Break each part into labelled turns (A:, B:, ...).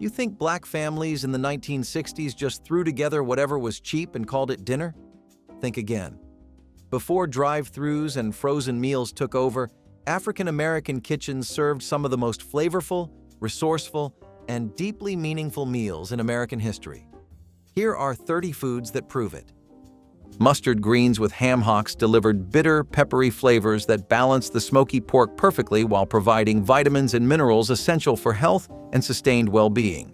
A: You think black families in the 1960s just threw together whatever was cheap and called it dinner? Think again. Before drive-thrus and frozen meals took over, African American kitchens served some of the most flavorful, resourceful, and deeply meaningful meals in American history. Here are 30 foods that prove it. Mustard greens with ham hocks delivered bitter, peppery flavors that balanced the smoky pork perfectly while providing vitamins and minerals essential for health and sustained well-being.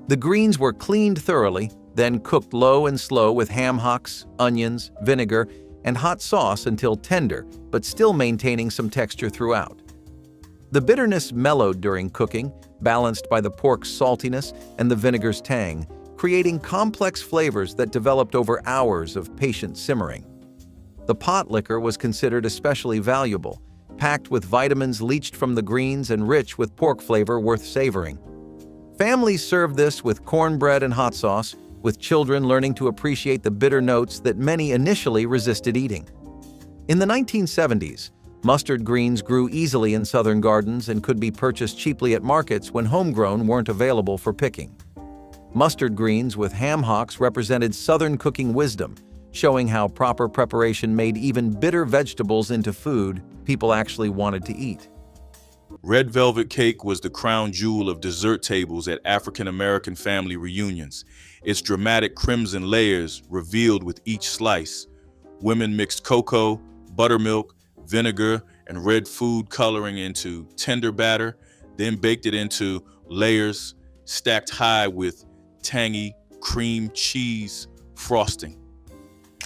A: The greens were cleaned thoroughly, then cooked low and slow with ham hocks, onions, vinegar, and hot sauce until tender, but still maintaining some texture throughout. The bitterness mellowed during cooking, balanced by the pork's saltiness and the vinegar's tang, creating complex flavors that developed over hours of patient simmering. The Potlikker was considered especially valuable, packed with vitamins leached from the greens and rich with pork flavor worth savoring. Families served this with cornbread and hot sauce, with children learning to appreciate the bitter notes that many initially resisted eating. In the 1970s, mustard greens grew easily in southern gardens and could be purchased cheaply at markets when homegrown weren't available for picking. Mustard greens with ham hocks represented Southern cooking wisdom, showing how proper preparation made even bitter vegetables into food people actually wanted to eat.
B: Red velvet cake was the crown jewel of dessert tables at African American family reunions. Its dramatic crimson layers revealed with each slice. Women mixed cocoa, buttermilk, vinegar, and red food coloring into tender batter, then baked it into layers stacked high with tangy cream cheese frosting.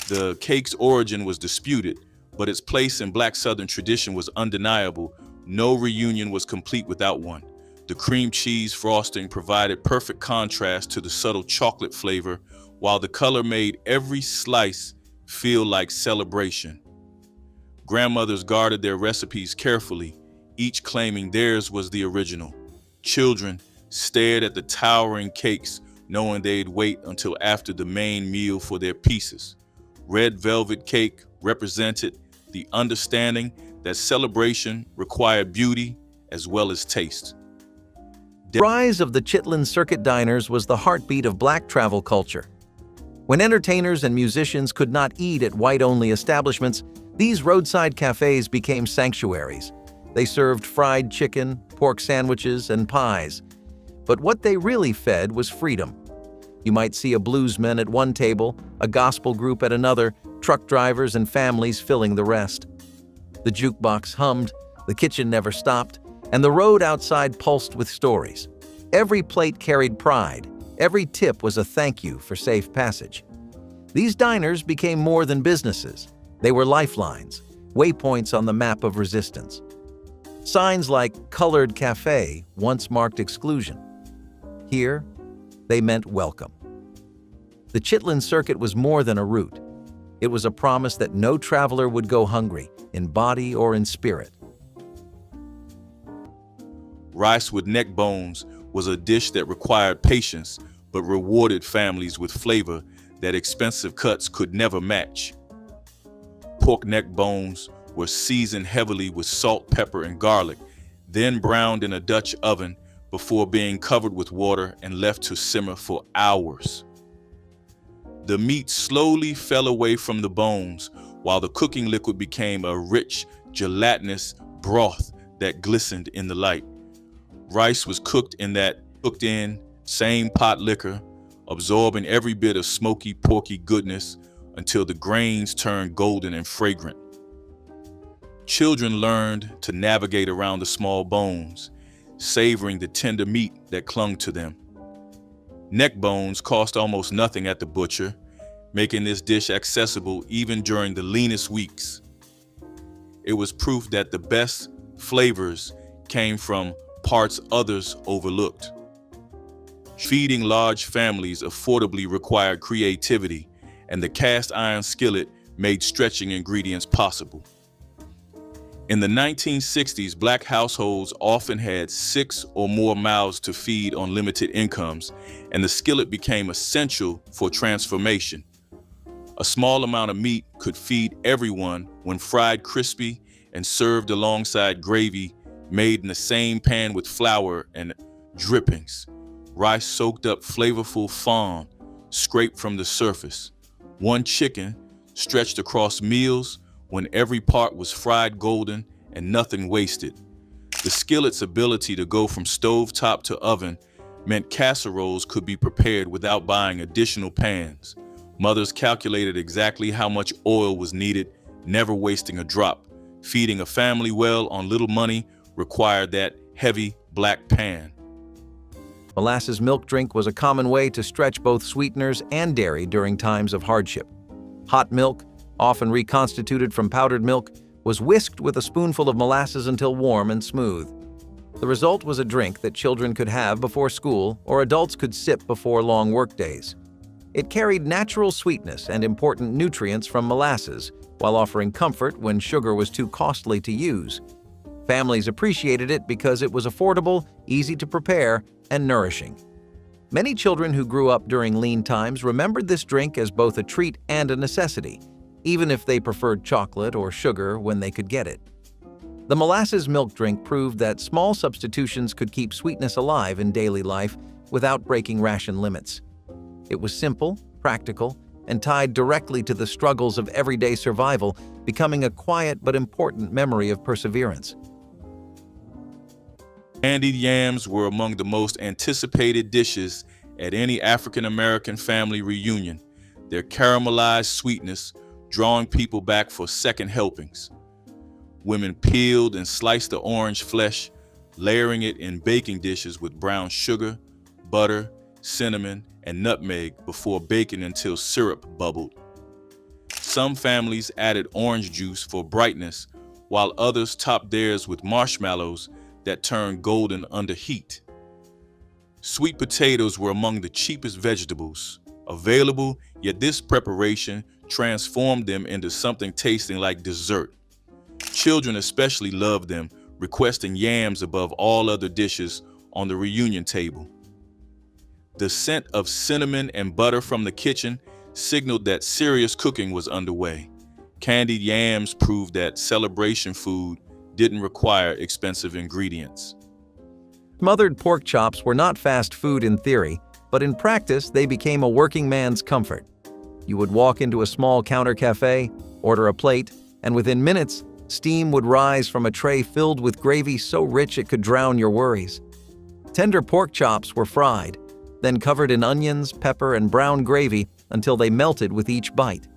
B: The cake's origin was disputed, but its place in Black Southern tradition was undeniable. No reunion was complete without one. The cream cheese frosting provided perfect contrast to the subtle chocolate flavor, while the color made every slice feel like celebration. Grandmothers guarded their recipes carefully, each claiming theirs was the original. Children stared at the towering cakes, knowing they'd wait until after the main meal for their pieces. Red velvet cake represented the understanding that celebration required beauty as well as taste.
A: The rise of the Chitlin circuit diners was the heartbeat of black travel culture. When entertainers and musicians could not eat at white-only establishments, these roadside cafes became sanctuaries. They served fried chicken, pork sandwiches, and pies. But what they really fed was freedom. You might see a bluesman at one table, a gospel group at another, truck drivers and families filling the rest. The jukebox hummed, the kitchen never stopped, and the road outside pulsed with stories. Every plate carried pride. Every tip was a thank you for safe passage. These diners became more than businesses. They were lifelines, waypoints on the map of resistance. Signs like "Colored Cafe" once marked exclusion. Here, they meant welcome. The Chitlin circuit was more than a route. It was a promise that no traveler would go hungry, in body or in spirit.
B: Rice with neckbones was a dish that required patience, but rewarded families with flavor that expensive cuts could never match. Pork neckbones were seasoned heavily with salt, pepper, and garlic, then browned in a Dutch oven before being covered with water and left to simmer for hours. The meat slowly fell away from the bones, while the cooking liquid became a rich, gelatinous broth that glistened in the light. Rice was cooked in same Potlikker, absorbing every bit of smoky, porky goodness until the grains turned golden and fragrant. Children learned to navigate around the small bones, savoring the tender meat that clung to them. Neck bones cost almost nothing at the butcher, making this dish accessible even during the leanest weeks. It was proof that the best flavors came from parts others overlooked. Feeding large families affordably required creativity, and the cast iron skillet made stretching ingredients possible. In the 1960s, Black households often had 6 or more mouths to feed on limited incomes, and the skillet became essential for transformation. A small amount of meat could feed everyone when fried crispy and served alongside gravy made in the same pan with flour and drippings. rice soaked up flavorful fawn scraped from the surface. One chicken stretched across meals when every part was fried golden and nothing wasted. The skillet's ability to go from stovetop to oven meant casseroles could be prepared without buying additional pans. Mothers calculated exactly how much oil was needed, never wasting a drop. Feeding a family well on little money required that heavy black pan.
A: Molasses milk drink was a common way to stretch both sweeteners and dairy during times of hardship. Hot milk, often reconstituted from powdered milk, was whisked with a spoonful of molasses until warm and smooth. The result was a drink that children could have before school or adults could sip before long workdays. It carried natural sweetness and important nutrients from molasses, while offering comfort when sugar was too costly to use. Families appreciated it because it was affordable, easy to prepare, and nourishing. Many children who grew up during lean times remembered this drink as both a treat and a necessity, even if they preferred chocolate or sugar when they could get it. The molasses milk drink proved that small substitutions could keep sweetness alive in daily life without breaking ration limits. It was simple, practical, and tied directly to the struggles of everyday survival, becoming a quiet but important memory of perseverance.
B: Candied yams were among the most anticipated dishes at any African-American family reunion, their caramelized sweetness drawing people back for second helpings. Women peeled and sliced the orange flesh, layering it in baking dishes with brown sugar, butter, cinnamon, and nutmeg before baking until syrup bubbled. Some families added orange juice for brightness, while others topped theirs with marshmallows that turned golden under heat. Sweet potatoes were among the cheapest vegetables available, yet this preparation transformed them into something tasting like dessert. Children especially loved them, requesting yams above all other dishes on the reunion table. The scent of cinnamon and butter from the kitchen signaled that serious cooking was underway. Candied yams proved that celebration food didn't require expensive ingredients.
A: Smothered pork chops were not fast food in theory, but in practice they became a working man's comfort. You would walk into a small counter cafe, order a plate, and within minutes, steam would rise from a tray filled with gravy so rich it could drown your worries. Tender pork chops were fried, then covered in onions, pepper, and brown gravy until they melted with each bite.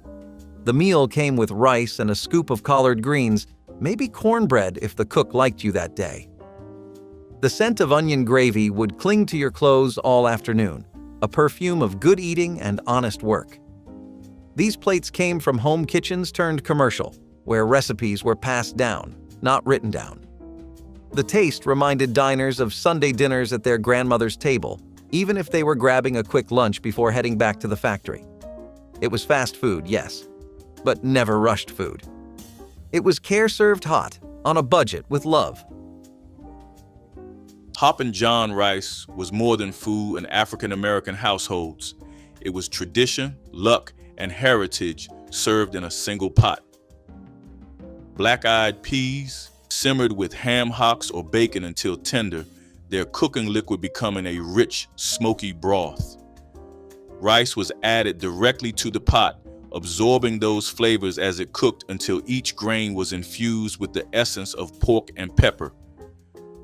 A: The meal came with rice and a scoop of collard greens, maybe cornbread if the cook liked you that day. The scent of onion gravy would cling to your clothes all afternoon, a perfume of good eating and honest work. These plates came from home kitchens turned commercial, where recipes were passed down, not written down. The taste reminded diners of Sunday dinners at their grandmother's table, even if they were grabbing a quick lunch before heading back to the factory. It was fast food, yes, but never rushed food. It was care-served hot, on a budget with love.
B: Hoppin John rice was more than food in African-American households. It was tradition, luck, and heritage served in a single pot. Black-eyed peas, simmered with ham hocks or bacon until tender, their cooking liquid becoming a rich, smoky broth. Rice was added directly to the pot, absorbing those flavors as it cooked until each grain was infused with the essence of pork and pepper.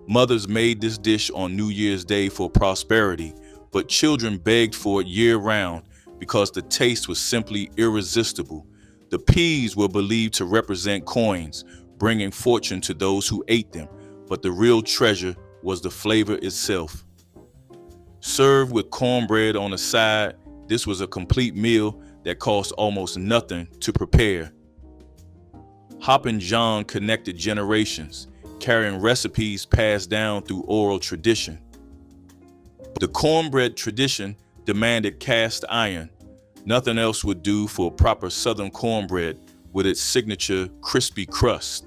B: Mothers made this dish on New Year's Day for prosperity, but children begged for it year-round because the taste was simply irresistible. The peas were believed to represent coins, bringing fortune to those who ate them, but the real treasure was the flavor itself. Served with cornbread on the side, this was a complete meal that cost almost nothing to prepare. Hoppin John connected generations, carrying recipes passed down through oral tradition. The cornbread tradition demanded cast iron. Nothing else would do for proper Southern cornbread with its signature crispy crust.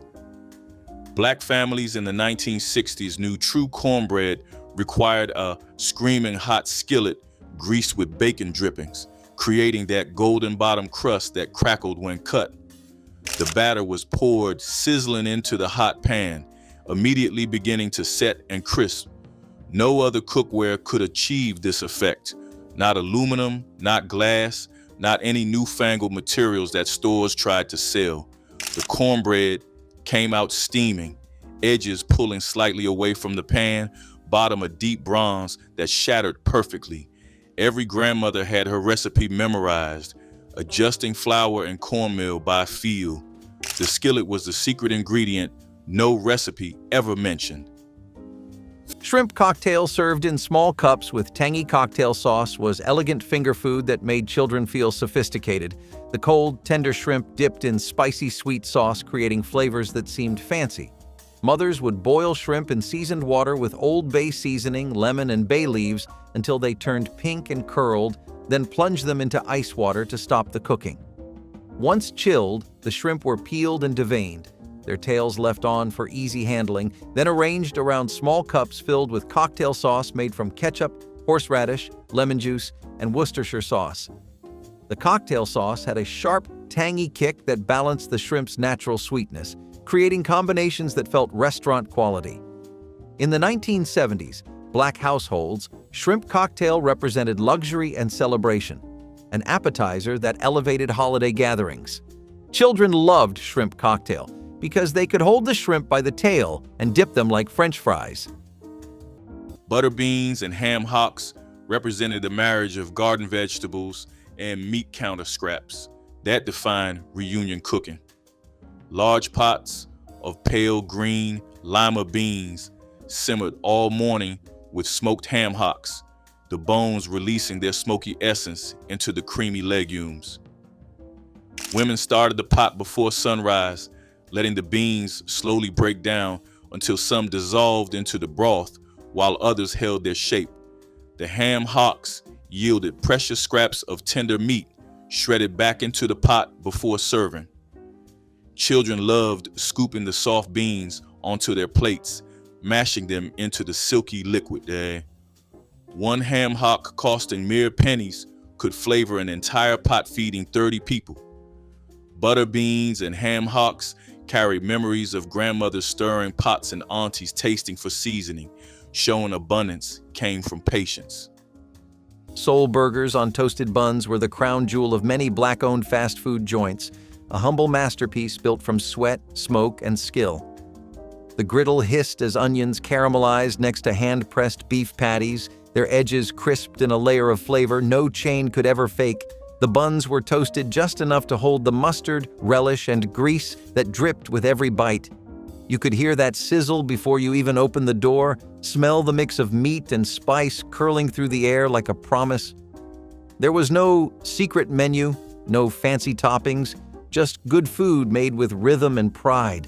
B: Black families in the 1960s knew true cornbread required a screaming hot skillet greased with bacon drippings, creating that golden bottom crust that crackled when cut. The batter was poured sizzling into the hot pan, immediately beginning to set and crisp. No other cookware could achieve this effect. Not aluminum, not glass, not any newfangled materials that stores tried to sell. The cornbread came out steaming, edges pulling slightly away from the pan, bottom a deep bronze that shattered perfectly. Every grandmother had her recipe memorized, adjusting flour and cornmeal by feel. The skillet was the secret ingredient no recipe ever mentioned.
A: Shrimp cocktail served in small cups with tangy cocktail sauce was elegant finger food that made children feel sophisticated. The cold, tender shrimp dipped in spicy sweet sauce, creating flavors that seemed fancy. Mothers would boil shrimp in seasoned water with Old Bay seasoning, lemon, and bay leaves until they turned pink and curled, then plunge them into ice water to stop the cooking. Once chilled, the shrimp were peeled and deveined, their tails left on for easy handling, then arranged around small cups filled with cocktail sauce made from ketchup, horseradish, lemon juice, and Worcestershire sauce. The cocktail sauce had a sharp, tangy kick that balanced the shrimp's natural sweetness, creating combinations that felt restaurant quality. In the 1970s, Black households, shrimp cocktail represented luxury and celebration, an appetizer that elevated holiday gatherings. Children loved shrimp cocktail because they could hold the shrimp by the tail and dip them like French fries.
B: Butter beans and ham hocks represented the marriage of garden vegetables and meat counter scraps. That defined reunion cooking. Large pots of pale green lima beans simmered all morning with smoked ham hocks, the bones releasing their smoky essence into the creamy legumes. Women started the pot before sunrise, letting the beans slowly break down until some dissolved into the broth while others held their shape. The ham hocks yielded precious scraps of tender meat shredded back into the pot before serving. Children loved scooping the soft beans onto their plates, mashing them into the silky liquid. One ham hock costing mere pennies could flavor an entire pot feeding 30 people. Butter beans and ham hocks carry memories of grandmothers stirring pots and aunties tasting for seasoning, showing abundance came from patience.
A: Soul burgers on toasted buns were the crown jewel of many Black-owned fast food joints, a humble masterpiece built from sweat, smoke, and skill. The griddle hissed as onions caramelized next to hand-pressed beef patties, their edges crisped in a layer of flavor no chain could ever fake. The buns were toasted just enough to hold the mustard, relish, and grease that dripped with every bite. You could hear that sizzle before you even opened the door, smell the mix of meat and spice curling through the air like a promise. There was no secret menu, no fancy toppings, just good food made with rhythm and pride.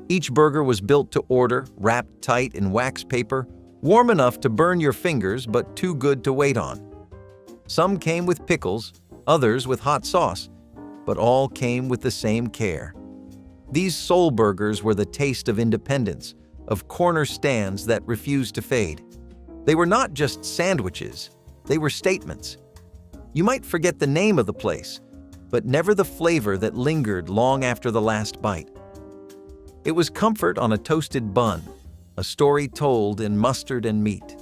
A: Each burger was built to order, wrapped tight in wax paper, warm enough to burn your fingers but too good to wait on. Some came with pickles, others with hot sauce, but all came with the same care. These soul burgers were the taste of independence, of corner stands that refused to fade. They were not just sandwiches, they were statements. You might forget the name of the place, but never the flavor that lingered long after the last bite. It was comfort on a toasted bun, a story told in mustard and meat.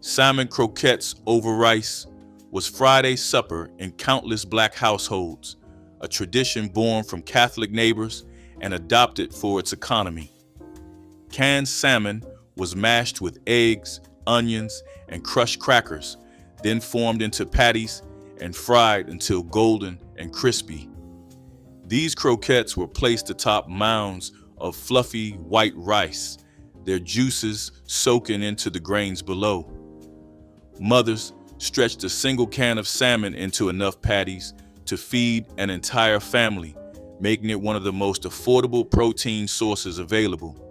B: Salmon croquettes over rice was Friday supper in countless Black households, a tradition born from Catholic neighbors and adopted for its economy. Canned salmon was mashed with eggs, onions, and crushed crackers, then formed into patties and fried until golden and crispy. These croquettes were placed atop mounds of fluffy white rice, their juices soaking into the grains below. Mothers stretched a single can of salmon into enough patties to feed an entire family, making it one of the most affordable protein sources available.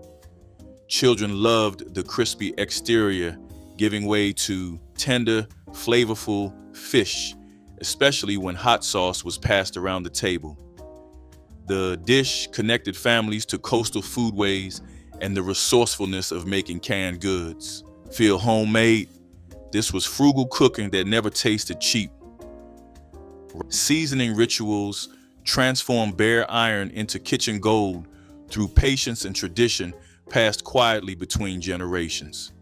B: Children loved the crispy exterior, giving way to tender, flavorful fish, especially when hot sauce was passed around the table. The dish connected families to coastal foodways and the resourcefulness of making canned goods. Feel homemade? This was frugal cooking that never tasted cheap. Seasoning rituals transformed bare iron into kitchen gold through patience and tradition passed quietly between generations.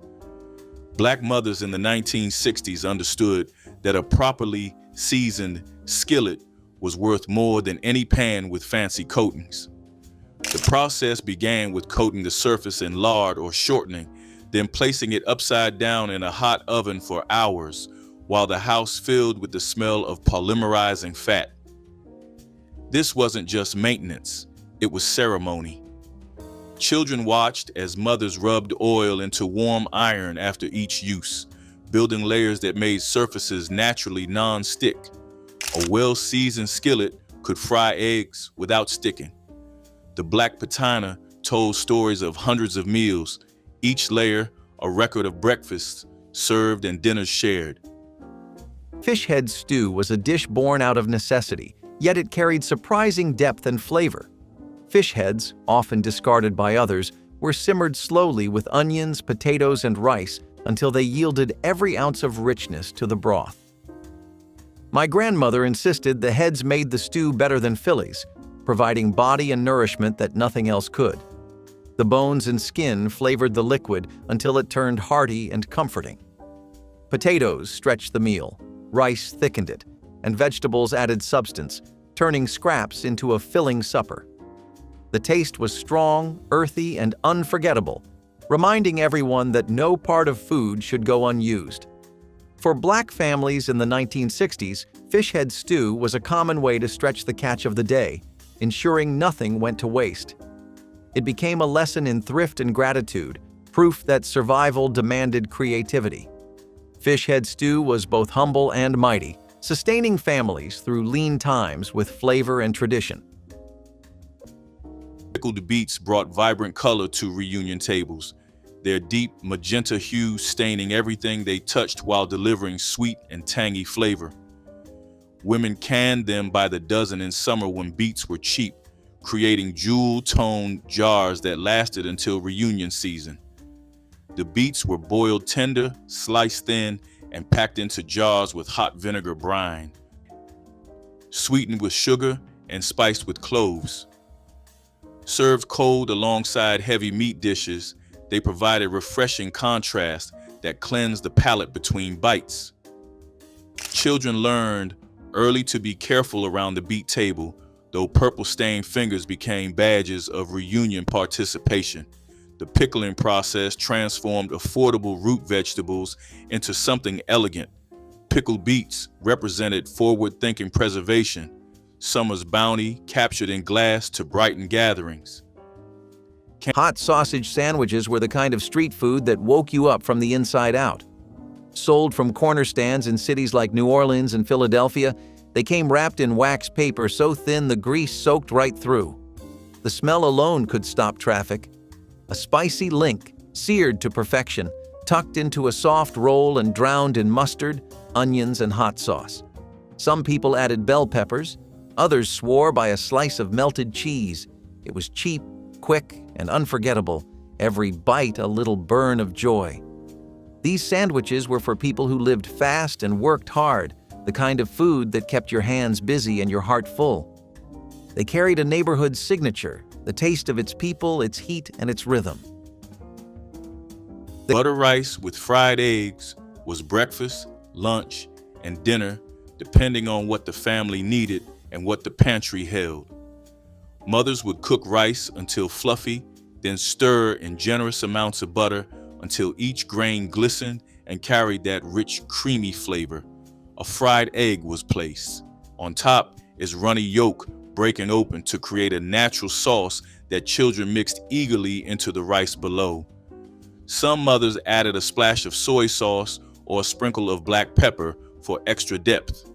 B: Black mothers in the 1960s understood that a properly seasoned skillet was worth more than any pan with fancy coatings. The process began with coating the surface in lard or shortening, then placing it upside down in a hot oven for hours while the house filled with the smell of polymerizing fat. This wasn't just maintenance, it was ceremony. Children watched as mothers rubbed oil into warm iron after each use, building layers that made surfaces naturally non-stick. A well-seasoned skillet could fry eggs without sticking. The black patina told stories of hundreds of meals, each layer a record of breakfasts served and dinners shared.
A: Fish head stew was a dish born out of necessity, yet it carried surprising depth and flavor. Fish heads, often discarded by others, were simmered slowly with onions, potatoes, and rice until they yielded every ounce of richness to the broth. My grandmother insisted the heads made the stew better than fillies, providing body and nourishment that nothing else could. The bones and skin flavored the liquid until it turned hearty and comforting. Potatoes stretched the meal, rice thickened it, and vegetables added substance, turning scraps into a filling supper. The taste was strong, earthy, and unforgettable, reminding everyone that no part of food should go unused. For Black families in the 1960s, fish head stew was a common way to stretch the catch of the day, ensuring nothing went to waste. It became a lesson in thrift and gratitude, proof that survival demanded creativity. Fish head stew was both humble and mighty, sustaining families through lean times with flavor and tradition.
B: Pickled beets brought vibrant color to reunion tables, their deep magenta hue staining everything they touched while delivering sweet and tangy flavor. Women canned them by the dozen in summer when beets were cheap, creating jewel-toned jars that lasted until reunion season. The beets were boiled tender, sliced thin, and packed into jars with hot vinegar brine, sweetened with sugar and spiced with cloves. Served cold alongside heavy meat dishes, they provided refreshing contrast that cleansed the palate between bites. Children learned early to be careful around the beet table, though purple-stained fingers became badges of reunion participation. The pickling process transformed affordable root vegetables into something elegant. Pickled beets represented forward-thinking preservation, summer's bounty captured in glass to brighten gatherings.
A: Hot sausage sandwiches were the kind of street food that woke you up from the inside out. Sold from corner stands in cities like New Orleans and Philadelphia, they came wrapped in wax paper so thin the grease soaked right through. The smell alone could stop traffic. A spicy link, seared to perfection, tucked into a soft roll and drowned in mustard, onions, and hot sauce. Some people added bell peppers, others swore by a slice of melted cheese. It was cheap, quick, and unforgettable, every bite a little burn of joy. These sandwiches were for people who lived fast and worked hard, the kind of food that kept your hands busy and your heart full. They carried a neighborhood's signature, the taste of its people, its heat, and its rhythm.
B: Butter rice with fried eggs was breakfast, lunch, and dinner, depending on what the family needed and what the pantry held. Mothers would cook rice until fluffy, then stir in generous amounts of butter until each grain glistened and carried that rich, creamy flavor. A fried egg was placed. On top is runny yolk breaking open to create a natural sauce that children mixed eagerly into the rice below. Some mothers added a splash of soy sauce or a sprinkle of black pepper for extra depth.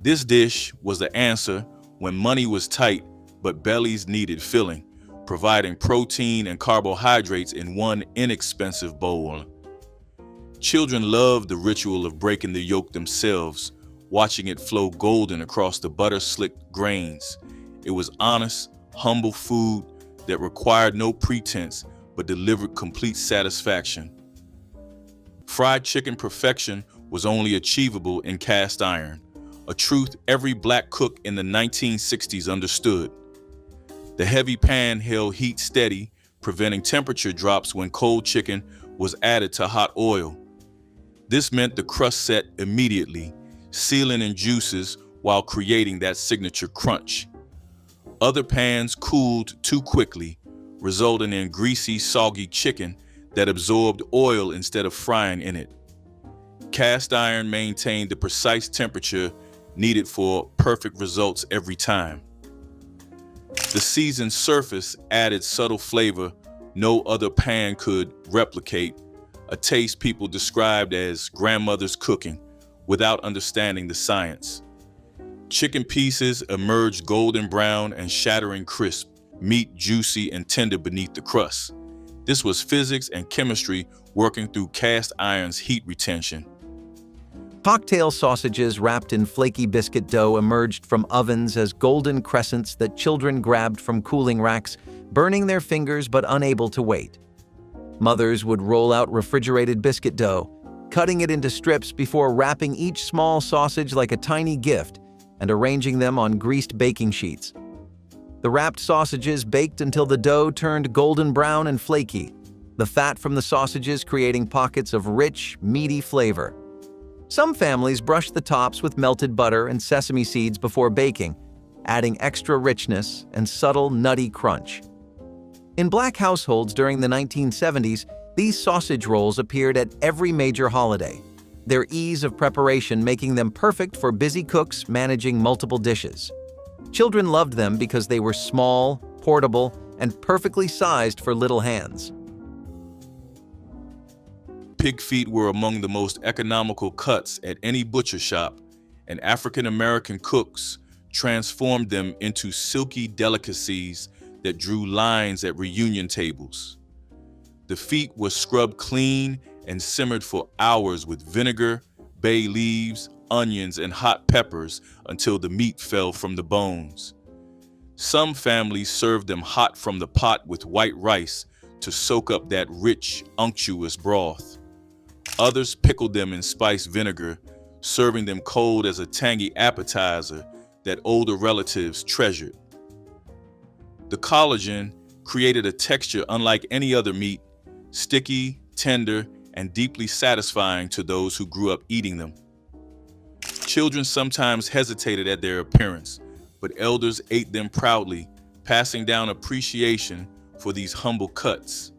B: This dish was the answer when money was tight but bellies needed filling, providing protein and carbohydrates in one inexpensive bowl. Children loved the ritual of breaking the yolk themselves, watching it flow golden across the butter-slicked grains. It was honest, humble food that required no pretense but delivered complete satisfaction. Fried chicken perfection was only achievable in cast iron, a truth every Black cook in the 1960s understood. The heavy pan held heat steady, preventing temperature drops when cold chicken was added to hot oil. This meant the crust set immediately, sealing in juices while creating that signature crunch. Other pans cooled too quickly, resulting in greasy, soggy chicken that absorbed oil instead of frying in it. Cast iron maintained the precise temperature needed for perfect results every time. The seasoned surface added subtle flavor no other pan could replicate, a taste people described as grandmother's cooking without understanding the science. Chicken pieces emerged golden brown and shattering crisp, meat juicy and tender beneath the crust. This was physics and chemistry working through cast iron's heat retention.
A: Cocktail sausages wrapped in flaky biscuit dough emerged from ovens as golden crescents that children grabbed from cooling racks, burning their fingers but unable to wait. Mothers would roll out refrigerated biscuit dough, cutting it into strips before wrapping each small sausage like a tiny gift and arranging them on greased baking sheets. The wrapped sausages baked until the dough turned golden brown and flaky, the fat from the sausages creating pockets of rich, meaty flavor. Some families brushed the tops with melted butter and sesame seeds before baking, adding extra richness and subtle, nutty crunch. In Black households during the 1970s, these sausage rolls appeared at every major holiday, their ease of preparation making them perfect for busy cooks managing multiple dishes. Children loved them because they were small, portable, and perfectly sized for little hands.
B: Pig feet were among the most economical cuts at any butcher shop, and African-American cooks transformed them into silky delicacies that drew lines at reunion tables. The feet were scrubbed clean and simmered for hours with vinegar, bay leaves, onions, and hot peppers until the meat fell from the bones. Some families served them hot from the pot with white rice to soak up that rich, unctuous broth. Others pickled them in spiced vinegar, serving them cold as a tangy appetizer that older relatives treasured. The collagen created a texture unlike any other meat, sticky, tender, and deeply satisfying to those who grew up eating them. Children sometimes hesitated at their appearance, but elders ate them proudly, passing down appreciation for these humble cuts.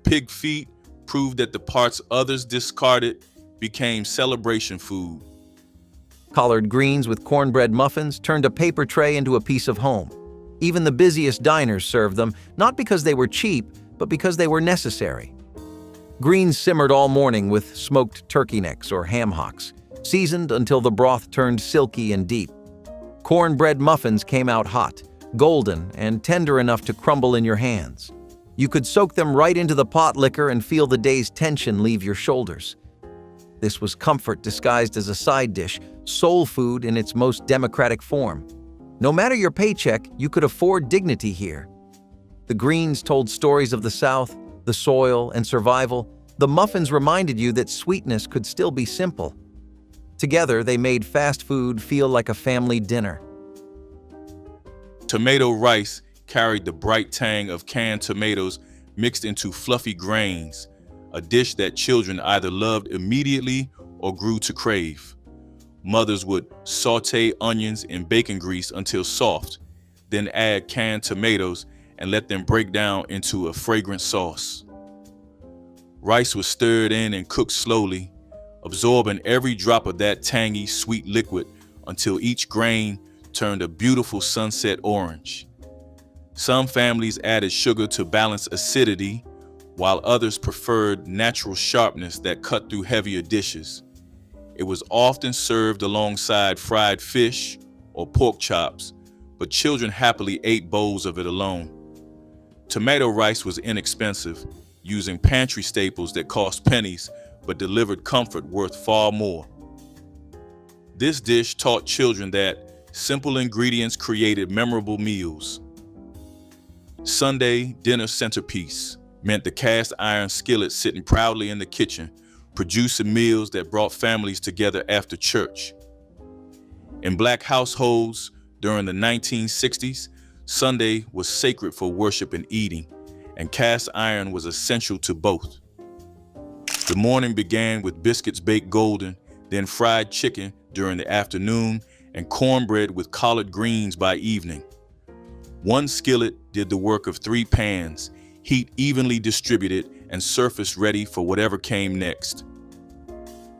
B: Pig feet proved that the parts others discarded became celebration food.
A: Collard greens with cornbread muffins turned a paper tray into a piece of home. Even the busiest diners served them, not because they were cheap, but because they were necessary. Greens simmered all morning with smoked turkey necks or ham hocks, seasoned until the broth turned silky and deep. Cornbread muffins came out hot, golden, and tender enough to crumble in your hands. You could soak them right into the Potlikker and feel the day's tension leave your shoulders. This was comfort disguised as a side dish, soul food in its most democratic form. No matter your paycheck, you could afford dignity here. The greens told stories of the South, the soil, and survival. The muffins reminded you that sweetness could still be simple. Together, they made fast food feel like a family dinner.
B: Tomato rice carried the bright tang of canned tomatoes mixed into fluffy grains, a dish that children either loved immediately or grew to crave. Mothers would saute onions in bacon grease until soft, then add canned tomatoes and let them break down into a fragrant sauce. Rice was stirred in and cooked slowly, absorbing every drop of that tangy, sweet liquid until each grain turned a beautiful sunset orange. Some families added sugar to balance acidity, while others preferred natural sharpness that cut through heavier dishes. It was often served alongside fried fish or pork chops, but children happily ate bowls of it alone. Tomato rice was inexpensive, using pantry staples that cost pennies but delivered comfort worth far more. This dish taught children that simple ingredients created memorable meals. Sunday dinner centerpiece meant the cast iron skillet sitting proudly in the kitchen, producing meals that brought families together after church. In Black households during the 1960s, Sunday was sacred for worship and eating, and cast iron was essential to both. The morning began with biscuits baked golden, then fried chicken during the afternoon, and cornbread with collard greens by evening. One skillet did the work of 3 pans, heat evenly distributed and surface ready for whatever came next.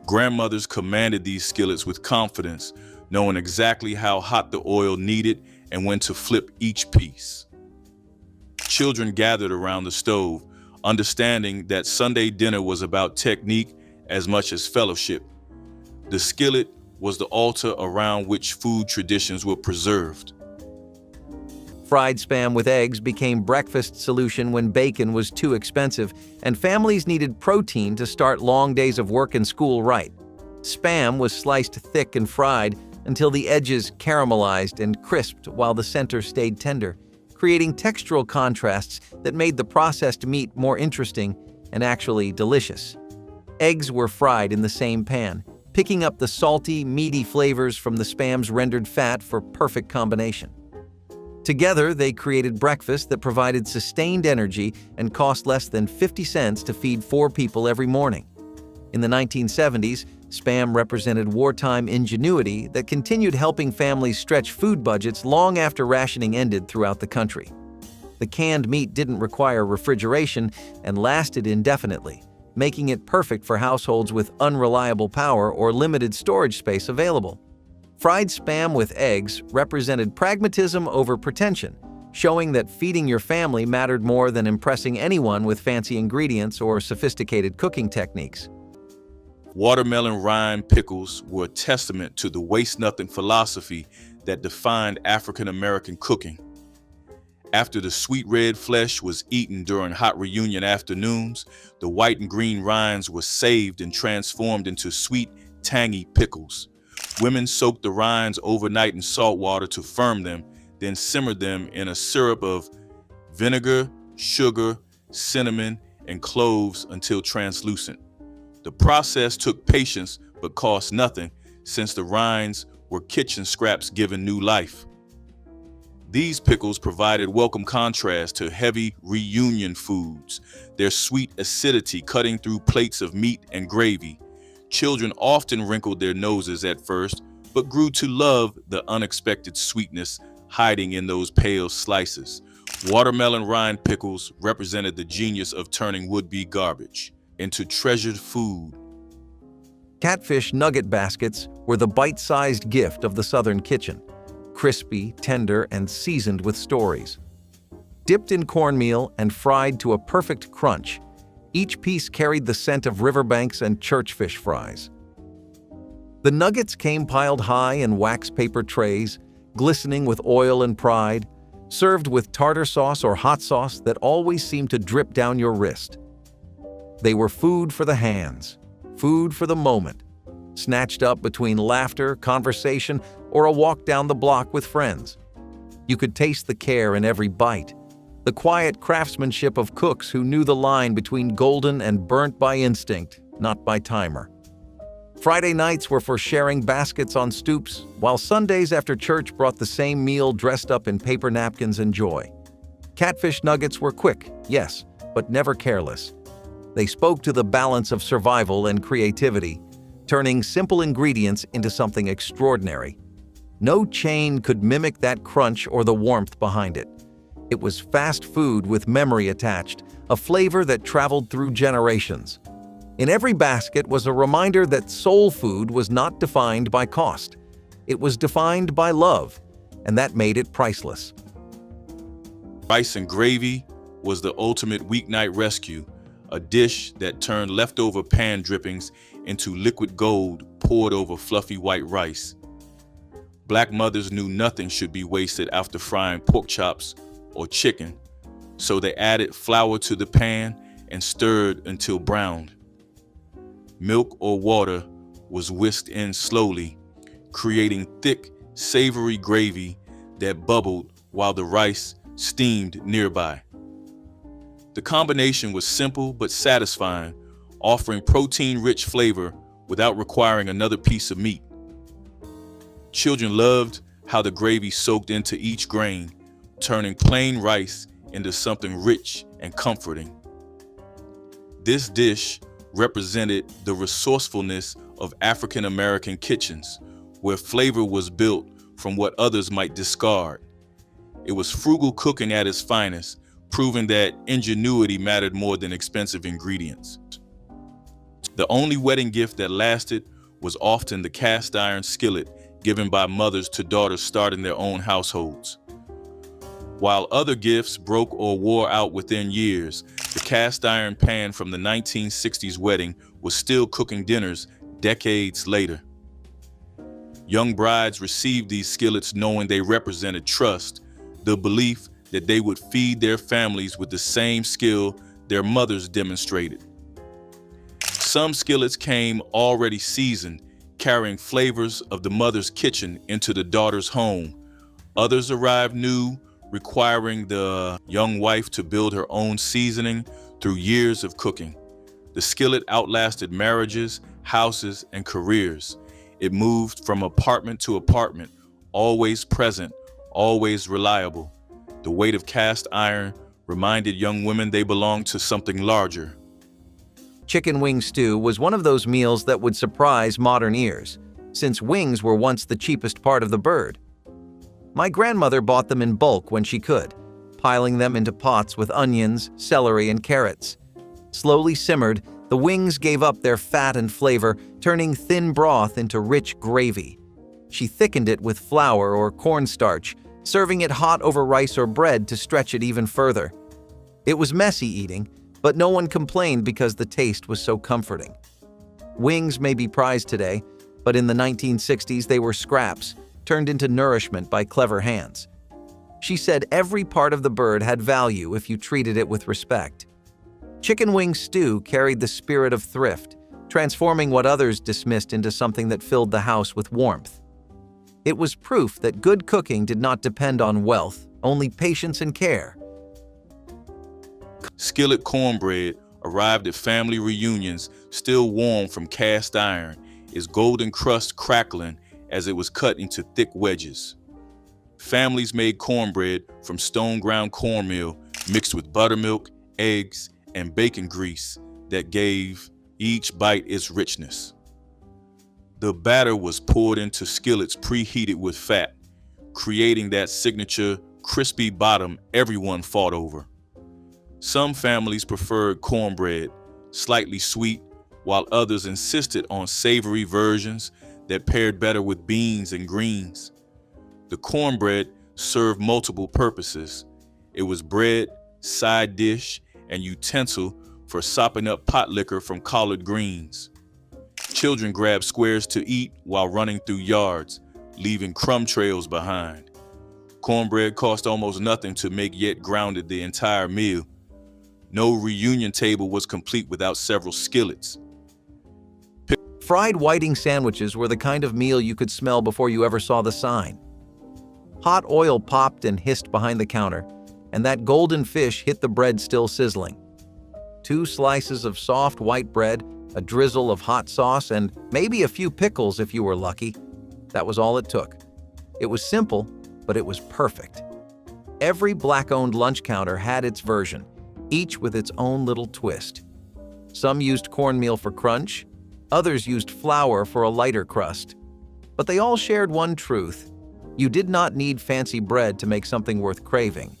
B: Grandmothers commanded these skillets with confidence, knowing exactly how hot the oil needed and when to flip each piece. Children gathered around the stove, understanding that Sunday dinner was about technique as much as fellowship. The skillet was the altar around which food traditions were preserved.
A: Fried Spam with eggs became breakfast solution when bacon was too expensive and families needed protein to start long days of work and school right. Spam was sliced thick and fried until the edges caramelized and crisped while the center stayed tender, creating textural contrasts that made the processed meat more interesting and actually delicious. Eggs were fried in the same pan, picking up the salty, meaty flavors from the Spam's rendered fat for perfect combination. Together, they created breakfast that provided sustained energy and cost less than 50 cents to feed 4 people every morning. In the 1970s, Spam represented wartime ingenuity that continued helping families stretch food budgets long after rationing ended throughout the country. The canned meat didn't require refrigeration and lasted indefinitely, making it perfect for households with unreliable power or limited storage space available. Fried Spam with eggs represented pragmatism over pretension, showing that feeding your family mattered more than impressing anyone with fancy ingredients or sophisticated cooking techniques.
B: Watermelon rind pickles were a testament to the waste-nothing philosophy that defined African American cooking. After the sweet red flesh was eaten during hot reunion afternoons, the white and green rinds were saved and transformed into sweet, tangy pickles. Women soaked the rinds overnight in salt water to firm them, then simmered them in a syrup of vinegar, sugar, cinnamon, and cloves until translucent. The process took patience but cost nothing, since the rinds were kitchen scraps given new life. These pickles provided welcome contrast to heavy reunion foods, their sweet acidity cutting through plates of meat and gravy. Children often wrinkled their noses at first, but grew to love the unexpected sweetness hiding in those pale slices. Watermelon rind pickles represented the genius of turning would-be garbage into treasured food.
A: Catfish nugget baskets were the bite-sized gift of the Southern kitchen, crispy, tender, and seasoned with stories. Dipped in cornmeal and fried to a perfect crunch, each piece carried the scent of riverbanks and church fish fries. The nuggets came piled high in wax paper trays, glistening with oil and pride, served with tartar sauce or hot sauce that always seemed to drip down your wrist. They were food for the hands, food for the moment, snatched up between laughter, conversation, or a walk down the block with friends. You could taste the care in every bite, the quiet craftsmanship of cooks who knew the line between golden and burnt by instinct, not by timer. Friday nights were for sharing baskets on stoops, while Sundays after church brought the same meal dressed up in paper napkins and joy. Catfish nuggets were quick, yes, but never careless. They spoke to the balance of survival and creativity, turning simple ingredients into something extraordinary. No chain could mimic that crunch or the warmth behind it. It was fast food with memory attached, a flavor that traveled through generations. In every basket was a reminder that soul food was not defined by cost. It was defined by love, and that made it priceless.
B: Rice and gravy was the ultimate weeknight rescue, a dish that turned leftover pan drippings into liquid gold poured over fluffy white rice. Black mothers knew nothing should be wasted after frying pork chops or chicken, so they added flour to the pan and stirred until browned. Milk or water was whisked in slowly, creating thick, savory gravy that bubbled while the rice steamed nearby. The combination was simple but satisfying, offering protein-rich flavor without requiring another piece of meat. Children loved how the gravy soaked into each grain, turning plain rice into something rich and comforting. This dish represented the resourcefulness of African American kitchens, where flavor was built from what others might discard. It was frugal cooking at its finest, proving that ingenuity mattered more than expensive ingredients. The only wedding gift that lasted was often the cast iron skillet given by mothers to daughters starting their own households. While other gifts broke or wore out within years, the cast iron pan from the 1960s wedding was still cooking dinners decades later. Young brides received these skillets knowing they represented trust, the belief that they would feed their families with the same skill their mothers demonstrated. Some skillets came already seasoned, carrying flavors of the mother's kitchen into the daughter's home. Others arrived new, requiring the young wife to build her own seasoning through years of cooking. The skillet outlasted marriages, houses, and careers. It moved from apartment to apartment, always present, always reliable. The weight of cast iron reminded young women they belonged to something larger.
A: Chicken wing stew was one of those meals that would surprise modern ears, since wings were once the cheapest part of the bird. My grandmother bought them in bulk when she could, piling them into pots with onions, celery, and carrots. Slowly simmered, the wings gave up their fat and flavor, turning thin broth into rich gravy. She thickened it with flour or cornstarch, serving it hot over rice or bread to stretch it even further. It was messy eating, but no one complained because the taste was so comforting. Wings may be prized today, but in the 1960s they were scraps, turned into nourishment by clever hands. She said every part of the bird had value if you treated it with respect. Chicken wing stew carried the spirit of thrift, transforming what others dismissed into something that filled the house with warmth. It was proof that good cooking did not depend on wealth, only patience and care.
B: Skillet cornbread arrived at family reunions, still warm from cast iron, its golden crust crackling as it was cut into thick wedges. Families made cornbread from stone-ground cornmeal mixed with buttermilk, eggs, and bacon grease that gave each bite its richness. The batter was poured into skillets preheated with fat, creating that signature crispy bottom everyone fought over. Some families preferred cornbread, slightly sweet, while others insisted on savory versions that paired better with beans and greens. The cornbread served multiple purposes. It was bread, side dish, and utensil for sopping up potlikker from collard greens. Children grabbed squares to eat while running through yards, leaving crumb trails behind. Cornbread cost almost nothing to make, yet grounded the entire meal. No reunion table was complete without several skillets.
A: Fried whiting sandwiches were the kind of meal you could smell before you ever saw the sign. Hot oil popped and hissed behind the counter, and that golden fish hit the bread still sizzling. 2 slices of soft white bread, a drizzle of hot sauce, and maybe a few pickles if you were lucky. That was all it took. It was simple, but it was perfect. Every Black-owned lunch counter had its version, each with its own little twist. Some used cornmeal for crunch, others used flour for a lighter crust. But they all shared one truth: you did not need fancy bread to make something worth craving.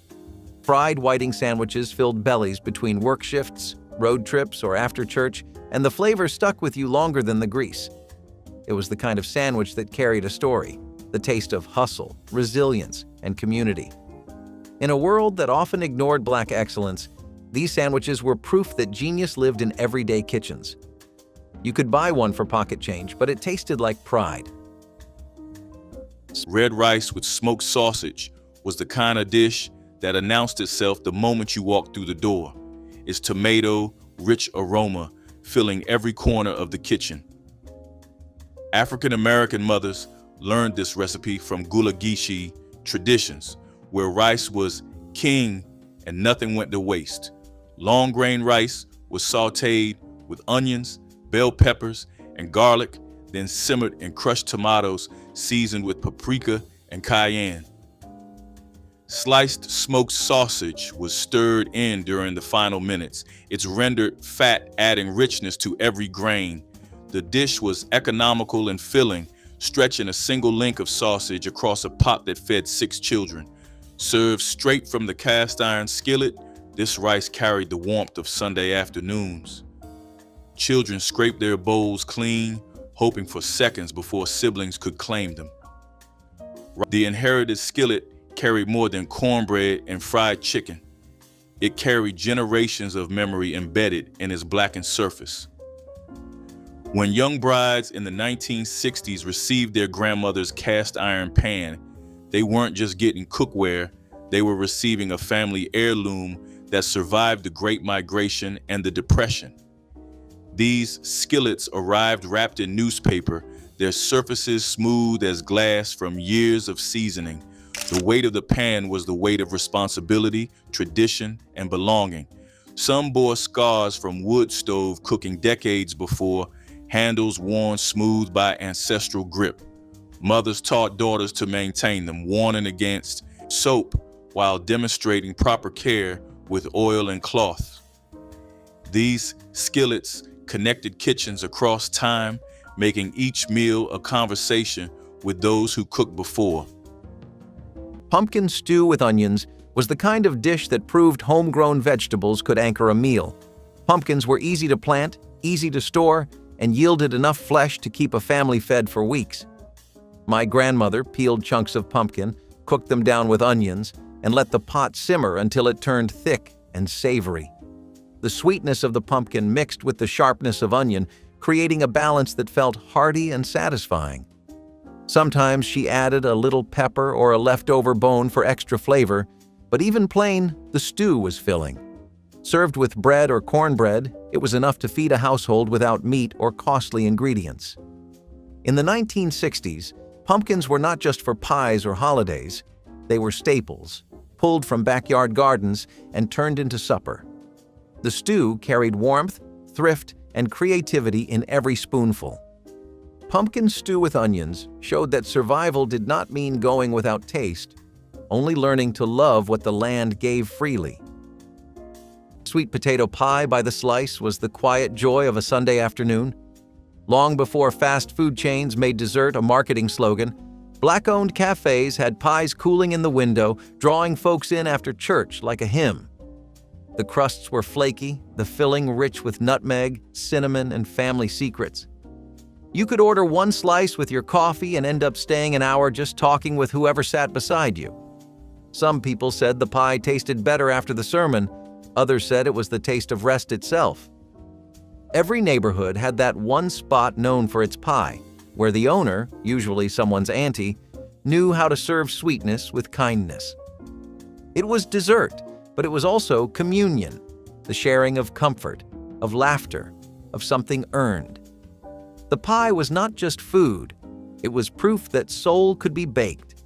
A: Fried whiting sandwiches filled bellies between work shifts, road trips, or after church, and the flavor stuck with you longer than the grease. It was the kind of sandwich that carried a story, the taste of hustle, resilience, and community. In a world that often ignored Black excellence, these sandwiches were proof that genius lived in everyday kitchens. You could buy one for pocket change, but it tasted like pride.
B: Red rice with smoked sausage was the kind of dish that announced itself the moment you walked through the door, its tomato-rich aroma filling every corner of the kitchen. African-American mothers learned this recipe from gulagishi traditions, where rice was king and nothing went to waste. Long grain rice was sautéed with onions, bell peppers, and garlic, then simmered in crushed tomatoes seasoned with paprika and cayenne. Sliced smoked sausage was stirred in during the final minutes, its rendered fat adding richness to every grain. The dish was economical and filling, stretching a single link of sausage across a pot that fed 6 children. Served straight from the cast iron skillet, this rice carried the warmth of Sunday afternoons. Children scraped their bowls clean, hoping for seconds before siblings could claim them. The inherited skillet carried more than cornbread and fried chicken. It carried generations of memory embedded in its blackened surface. When young brides in the 1960s received their grandmother's cast iron pan, they weren't just getting cookware, they were receiving a family heirloom that survived the Great Migration and the Depression. These skillets arrived wrapped in newspaper, their surfaces smooth as glass from years of seasoning. The weight of the pan was the weight of responsibility, tradition, and belonging. Some bore scars from wood stove cooking decades before, handles worn smooth by ancestral grip. Mothers taught daughters to maintain them, warning against soap while demonstrating proper care with oil and cloth. These skillets connected kitchens across time, making each meal a conversation with those who cooked before.
A: Pumpkin stew with onions was the kind of dish that proved homegrown vegetables could anchor a meal. Pumpkins were easy to plant, easy to store, and yielded enough flesh to keep a family fed for weeks. My grandmother peeled chunks of pumpkin, cooked them down with onions, and let the pot simmer until it turned thick and savory. The sweetness of the pumpkin mixed with the sharpness of onion, creating a balance that felt hearty and satisfying. Sometimes she added a little pepper or a leftover bone for extra flavor, but even plain, the stew was filling. Served with bread or cornbread, it was enough to feed a household without meat or costly ingredients. In the 1960s, pumpkins were not just for pies or holidays, they were staples, pulled from backyard gardens and turned into supper. The stew carried warmth, thrift, and creativity in every spoonful. Pumpkin stew with onions showed that survival did not mean going without taste, only learning to love what the land gave freely. Sweet potato pie by the slice was the quiet joy of a Sunday afternoon. Long before fast food chains made dessert a marketing slogan, Black-owned cafes had pies cooling in the window, drawing folks in after church like a hymn. The crusts were flaky, the filling rich with nutmeg, cinnamon, and family secrets. You could order one slice with your coffee and end up staying an hour just talking with whoever sat beside you. Some people said the pie tasted better after the sermon, others said it was the taste of rest itself. Every neighborhood had that one spot known for its pie, where the owner, usually someone's auntie, knew how to serve sweetness with kindness. It was dessert, but it was also communion, the sharing of comfort, of laughter, of something earned. The pie was not just food, it was proof that soul could be baked.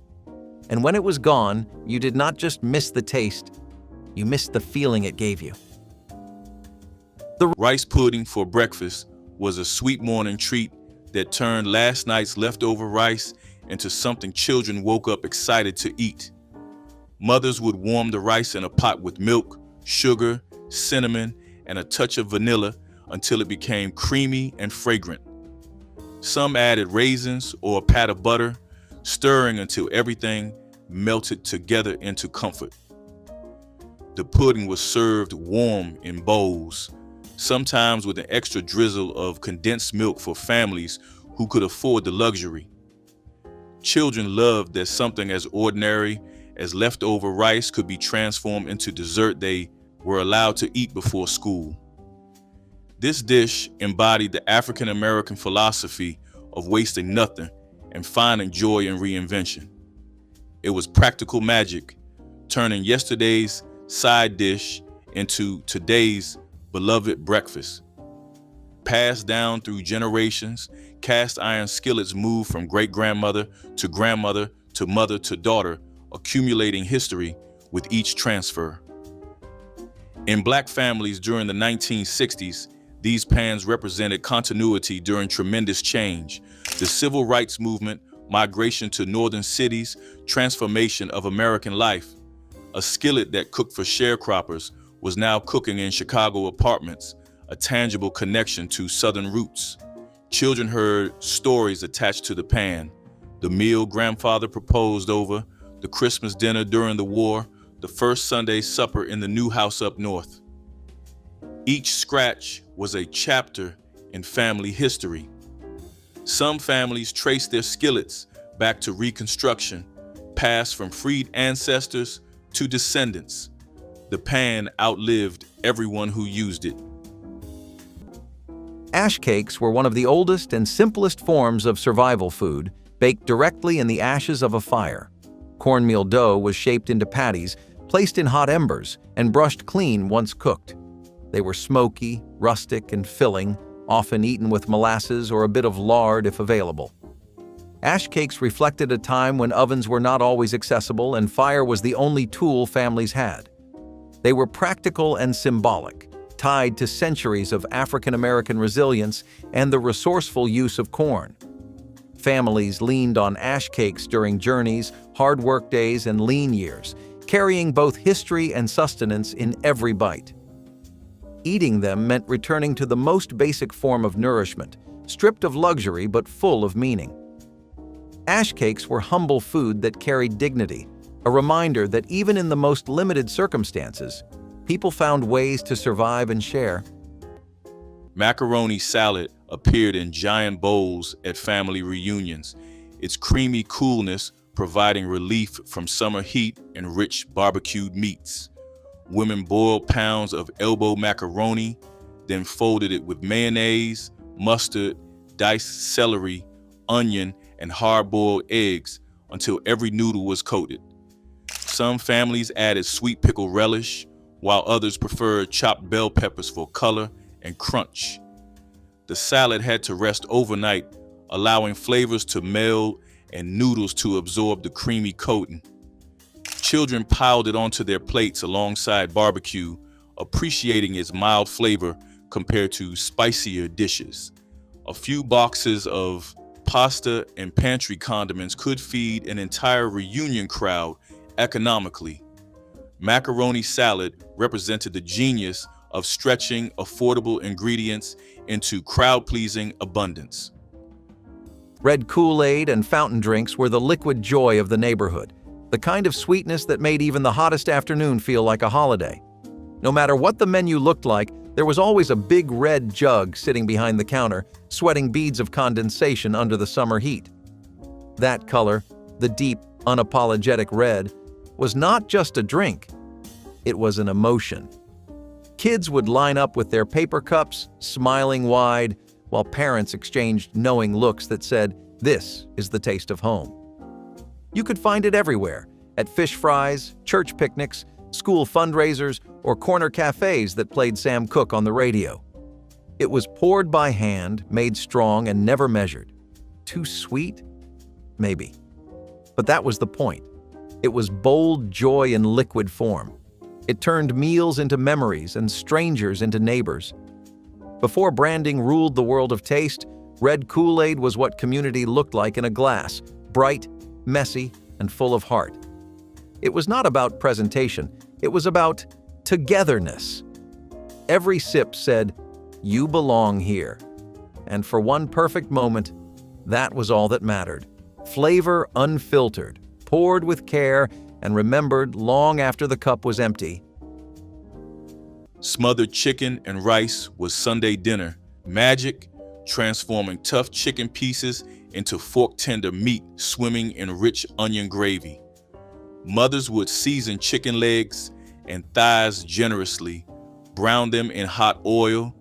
A: And when it was gone, you did not just miss the taste, you missed the feeling it gave you.
B: The rice pudding for breakfast was a sweet morning treat that turned last night's leftover rice into something children woke up excited to eat. Mothers would warm the rice in a pot with milk, sugar, cinnamon, and a touch of vanilla until it became creamy and fragrant. Some added raisins or a pat of butter, stirring until everything melted together into comfort. The pudding was served warm in bowls, sometimes with an extra drizzle of condensed milk for families who could afford the luxury. Children loved that something as ordinary as leftover rice could be transformed into dessert they were allowed to eat before school. This dish embodied the African American philosophy of wasting nothing and finding joy in reinvention. It was practical magic, turning yesterday's side dish into today's beloved breakfast. Passed down through generations, cast iron skillets moved from great-grandmother to grandmother to mother to daughter, accumulating history with each transfer. In Black families during the 1960s, these pans represented continuity during tremendous change. The civil rights movement, migration to northern cities, transformation of American life. A skillet that cooked for sharecroppers was now cooking in Chicago apartments, a tangible connection to Southern roots. Children heard stories attached to the pan: the meal grandfather proposed over, the Christmas dinner during the war, the first Sunday supper in the new house up north. Each scratch was a chapter in family history. Some families traced their skillets back to Reconstruction, passed from freed ancestors to descendants. The pan outlived everyone who used it.
A: Ash cakes were one of the oldest and simplest forms of survival food, baked directly in the ashes of a fire. Cornmeal dough was shaped into patties, placed in hot embers, and brushed clean once cooked. They were smoky, rustic, and filling, often eaten with molasses or a bit of lard if available. Ash cakes reflected a time when ovens were not always accessible and fire was the only tool families had. They were practical and symbolic, tied to centuries of African American resilience and the resourceful use of corn. Families leaned on ash cakes during journeys, hard work days, and lean years, carrying both history and sustenance in every bite. Eating them meant returning to the most basic form of nourishment, stripped of luxury but full of meaning. Ash cakes were humble food that carried dignity, a reminder that even in the most limited circumstances, people found ways to survive and share.
B: Macaroni salad appeared in giant bowls at family reunions, its creamy coolness providing relief from summer heat and rich barbecued meats. Women boiled pounds of elbow macaroni, then folded it with mayonnaise, mustard, diced celery, onion, and hard-boiled eggs until every noodle was coated. Some families added sweet pickle relish, while others preferred chopped bell peppers for color and crunch. The salad had to rest overnight, allowing flavors to meld and noodles to absorb the creamy coating. Children piled it onto their plates alongside barbecue, appreciating its mild flavor compared to spicier dishes. A few boxes of pasta and pantry condiments could feed an entire reunion crowd economically. Macaroni salad represented the genius of stretching affordable ingredients into crowd-pleasing abundance.
A: Red Kool-Aid and fountain drinks were the liquid joy of the neighborhood, the kind of sweetness that made even the hottest afternoon feel like a holiday. No matter what the menu looked like, there was always a big red jug sitting behind the counter, sweating beads of condensation under the summer heat. That color, the deep, unapologetic red, was not just a drink, it was an emotion. Kids would line up with their paper cups, smiling wide, while parents exchanged knowing looks that said, "This is the taste of home." You could find it everywhere, at fish fries, church picnics, school fundraisers, or corner cafes that played Sam Cooke on the radio. It was poured by hand, made strong, and never measured. Too sweet? Maybe. But that was the point. It was bold joy in liquid form. It turned meals into memories and strangers into neighbors. Before branding ruled the world of taste, red Kool-Aid was what community looked like in a glass, bright, messy, and full of heart. It was not about presentation, it was about togetherness. Every sip said, "You belong here." And for one perfect moment, that was all that mattered. Flavor unfiltered, poured with care, and remembered long after the cup was empty.
B: Smothered chicken and rice was Sunday dinner, magic, transforming tough chicken pieces into fork-tender meat swimming in rich onion gravy. Mothers would season chicken legs and thighs generously, brown them in hot oil,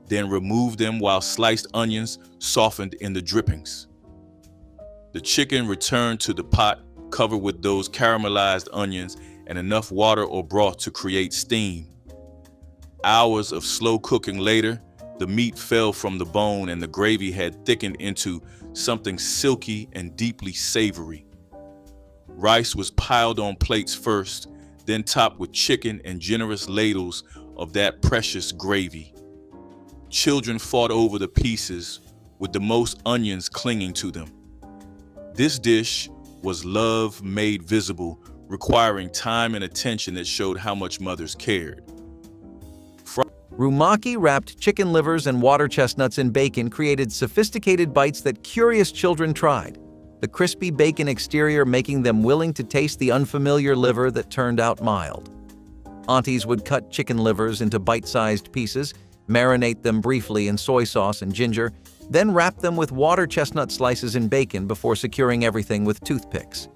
B: then remove them while sliced onions softened in the drippings. The chicken returned to the pot, covered with those caramelized onions and enough water or broth to create steam. Hours of slow cooking later, the meat fell from the bone and the gravy had thickened into something silky and deeply savory. Rice was piled on plates first, then topped with chicken and generous ladles of that precious gravy. Children fought over the pieces, with the most onions clinging to them. This dish was love made visible, requiring time and attention that showed how much mothers cared.
A: Rumaki wrapped chicken livers and water chestnuts in bacon created sophisticated bites that curious children tried, the crispy bacon exterior making them willing to taste the unfamiliar liver that turned out mild. Aunties would cut chicken livers into bite-sized pieces, marinate them briefly in soy sauce and ginger, then wrap them with water chestnut slices in bacon before securing everything with toothpicks.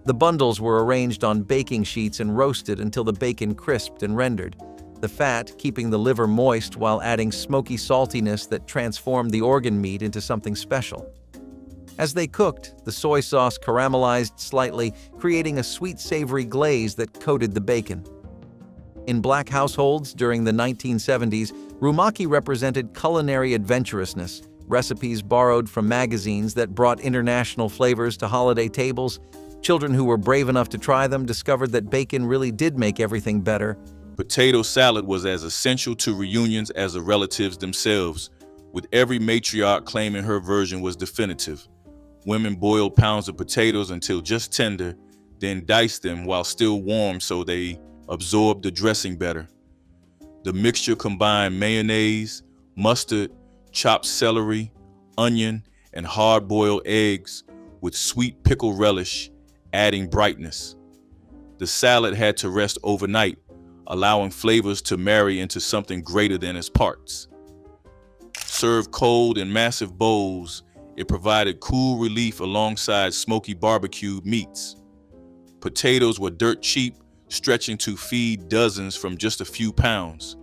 A: The bundles were arranged on baking sheets and roasted until the bacon crisped and rendered, the fat keeping the liver moist while adding smoky saltiness that transformed the organ meat into something special. As they cooked, the soy sauce caramelized slightly, creating a sweet savory glaze that coated the bacon. In Black households during the 1970s, Rumaki represented culinary adventurousness, recipes borrowed from magazines that brought international flavors to holiday tables. Children who were brave enough to try them discovered that bacon really did make everything better.
B: Potato salad was as essential to reunions as the relatives themselves, with every matriarch claiming her version was definitive. Women boiled pounds of potatoes until just tender, then diced them while still warm so they absorbed the dressing better. The mixture combined mayonnaise, mustard, chopped celery, onion, and hard-boiled eggs with sweet pickle relish, adding brightness. The salad had to rest overnight, allowing flavors to marry into something greater than its parts. Served cold in massive bowls, it provided cool relief alongside smoky barbecued meats. Potatoes were dirt cheap, stretching to feed dozens from just a few pounds.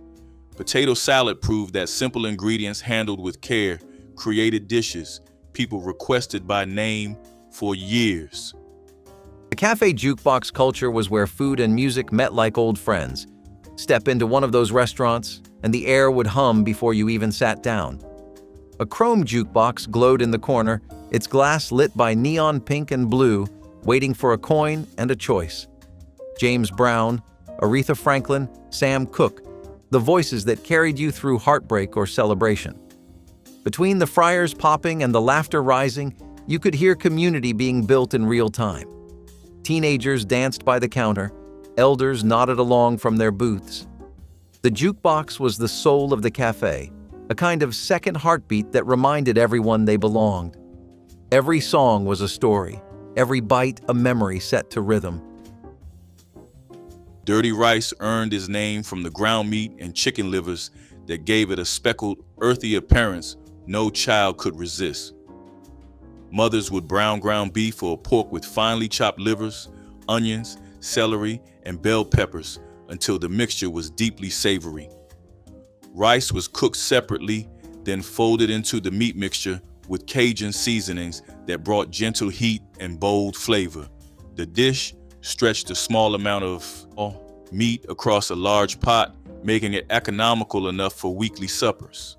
B: Potato salad proved that simple ingredients handled with care created dishes people requested by name for years.
A: The cafe jukebox culture was where food and music met like old friends. Step into one of those restaurants, and the air would hum before you even sat down. A chrome jukebox glowed in the corner, its glass lit by neon pink and blue, waiting for a coin and a choice. James Brown, Aretha Franklin, Sam Cooke, the voices that carried you through heartbreak or celebration. Between the fryers popping and the laughter rising, you could hear community being built in real time. Teenagers danced by the counter, elders nodded along from their booths. The jukebox was the soul of the cafe, a kind of second heartbeat that reminded everyone they belonged. Every song was a story, every bite a memory set to rhythm.
B: Dirty rice earned its name from the ground meat and chicken livers that gave it a speckled, earthy appearance no child could resist. Mothers would brown ground beef or pork with finely chopped livers, onions, celery, and bell peppers until the mixture was deeply savory. Rice was cooked separately, then folded into the meat mixture with Cajun seasonings that brought gentle heat and bold flavor. The dish stretched a small amount of meat across a large pot, making it economical enough for weekly suppers.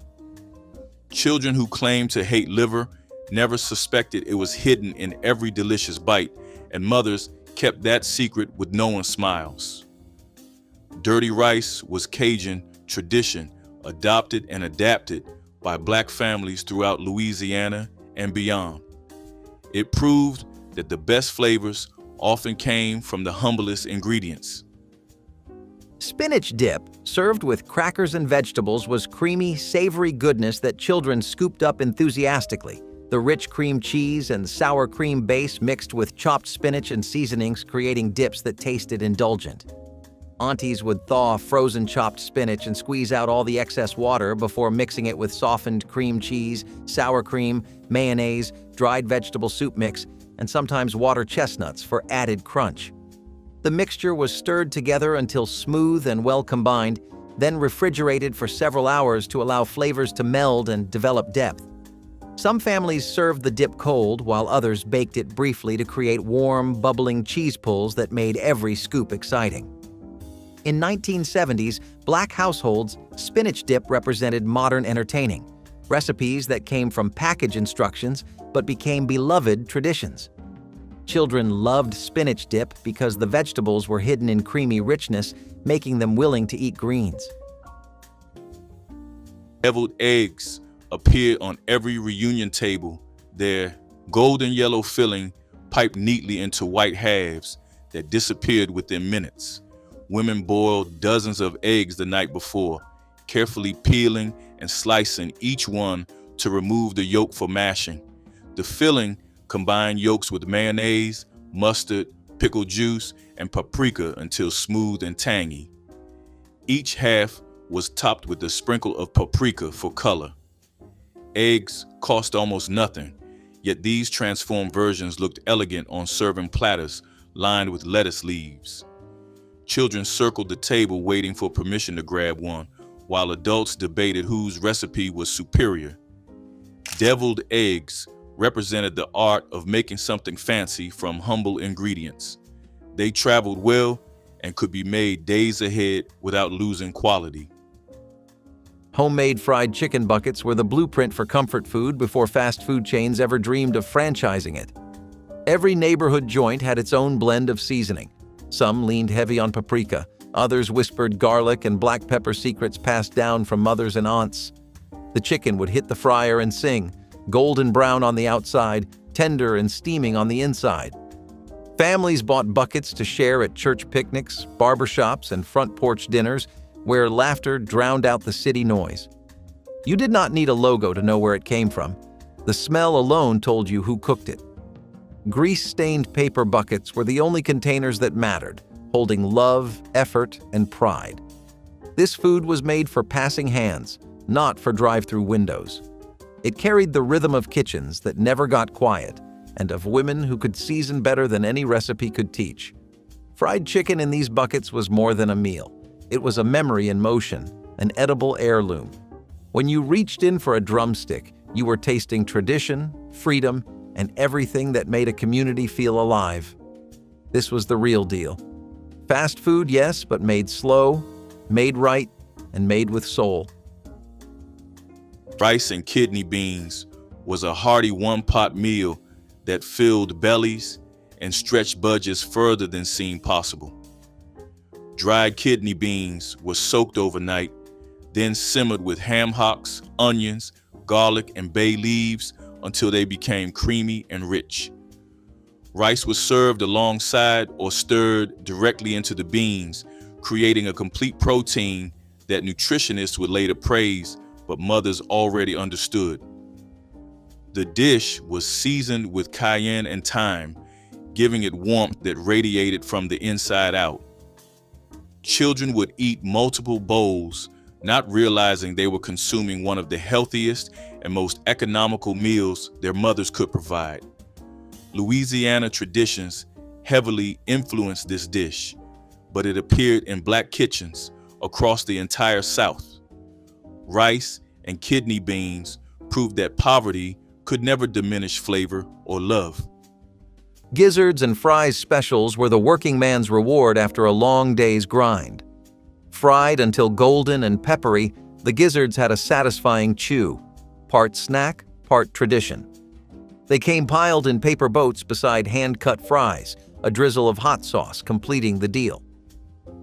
B: Children who claimed to hate liver never suspected it was hidden in every delicious bite, and mothers kept that secret with knowing smiles. Dirty rice was Cajun tradition, adopted and adapted by Black families throughout Louisiana and beyond. It proved that the best flavors often came from the humblest ingredients.
A: Spinach dip, served with crackers and vegetables, was creamy, savory goodness that children scooped up enthusiastically. The rich cream cheese and sour cream base mixed with chopped spinach and seasonings, creating dips that tasted indulgent. Aunties would thaw frozen chopped spinach and squeeze out all the excess water before mixing it with softened cream cheese, sour cream, mayonnaise, dried vegetable soup mix, and sometimes water chestnuts for added crunch. The mixture was stirred together until smooth and well combined, then refrigerated for several hours to allow flavors to meld and develop depth. Some families served the dip cold, while others baked it briefly to create warm, bubbling cheese pulls that made every scoop exciting. In 1970s, Black households, spinach dip represented modern entertaining, recipes that came from package instructions but became beloved traditions. Children loved spinach dip because the vegetables were hidden in creamy richness, making them willing to eat greens.
B: Deviled eggs appeared on every reunion table, their golden yellow filling piped neatly into white halves that disappeared within minutes. Women boiled dozens of eggs the night before, carefully peeling and slicing each one to remove the yolk for mashing. The filling combined yolks with mayonnaise, mustard, pickle juice, and paprika until smooth and tangy. Each half was topped with a sprinkle of paprika for color. Eggs cost almost nothing, yet these transformed versions looked elegant on serving platters lined with lettuce leaves. Children circled the table waiting for permission to grab one, while adults debated whose recipe was superior. Deviled eggs represented the art of making something fancy from humble ingredients. They traveled well and could be made days ahead without losing quality.
A: Homemade fried chicken buckets were the blueprint for comfort food before fast food chains ever dreamed of franchising it. Every neighborhood joint had its own blend of seasoning. Some leaned heavy on paprika, others whispered garlic and black pepper secrets passed down from mothers and aunts. The chicken would hit the fryer and sing, golden brown on the outside, tender and steaming on the inside. Families bought buckets to share at church picnics, barbershops, and front porch dinners, where laughter drowned out the city noise. You did not need a logo to know where it came from. The smell alone told you who cooked it. Grease-stained paper buckets were the only containers that mattered, holding love, effort, and pride. This food was made for passing hands, not for drive-through windows. It carried the rhythm of kitchens that never got quiet, and of women who could season better than any recipe could teach. Fried chicken in these buckets was more than a meal. It was a memory in motion, an edible heirloom. When you reached in for a drumstick, you were tasting tradition, freedom, and everything that made a community feel alive. This was the real deal. Fast food, yes, but made slow, made right, and made with soul.
B: Rice and kidney beans was a hearty one-pot meal that filled bellies and stretched budgets further than seemed possible. Dried kidney beans were soaked overnight, then simmered with ham hocks, onions, garlic, and bay leaves until they became creamy and rich. Rice was served alongside or stirred directly into the beans, creating a complete protein that nutritionists would later praise, but mothers already understood. The dish was seasoned with cayenne and thyme, giving it warmth that radiated from the inside out. Children would eat multiple bowls, not realizing they were consuming one of the healthiest and most economical meals their mothers could provide. Louisiana traditions heavily influenced this dish, but it appeared in Black kitchens across the entire South. Rice and kidney beans proved that poverty could never diminish flavor or love.
A: Gizzards and fries specials were the working man's reward after a long day's grind. Fried until golden and peppery, the gizzards had a satisfying chew, part snack, part tradition. They came piled in paper boats beside hand-cut fries, a drizzle of hot sauce completing the deal.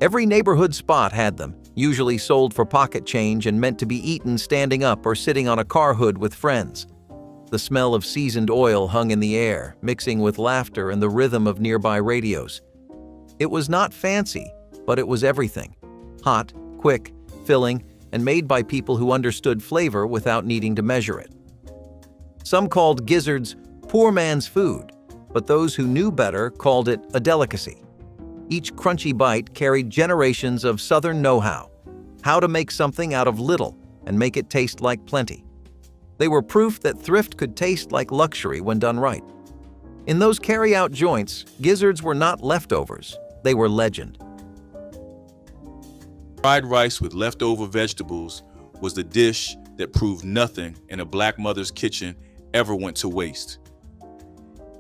A: Every neighborhood spot had them, usually sold for pocket change and meant to be eaten standing up or sitting on a car hood with friends. The smell of seasoned oil hung in the air, mixing with laughter and the rhythm of nearby radios. It was not fancy, but it was everything. Hot, quick, filling, and made by people who understood flavor without needing to measure it. Some called gizzards poor man's food, but those who knew better called it a delicacy. Each crunchy bite carried generations of Southern know-how, how to make something out of little and make it taste like plenty. They were proof that thrift could taste like luxury when done right. In those carry-out joints, gizzards were not leftovers, they were legend.
B: Fried rice with leftover vegetables was the dish that proved nothing in a Black mother's kitchen ever went to waste.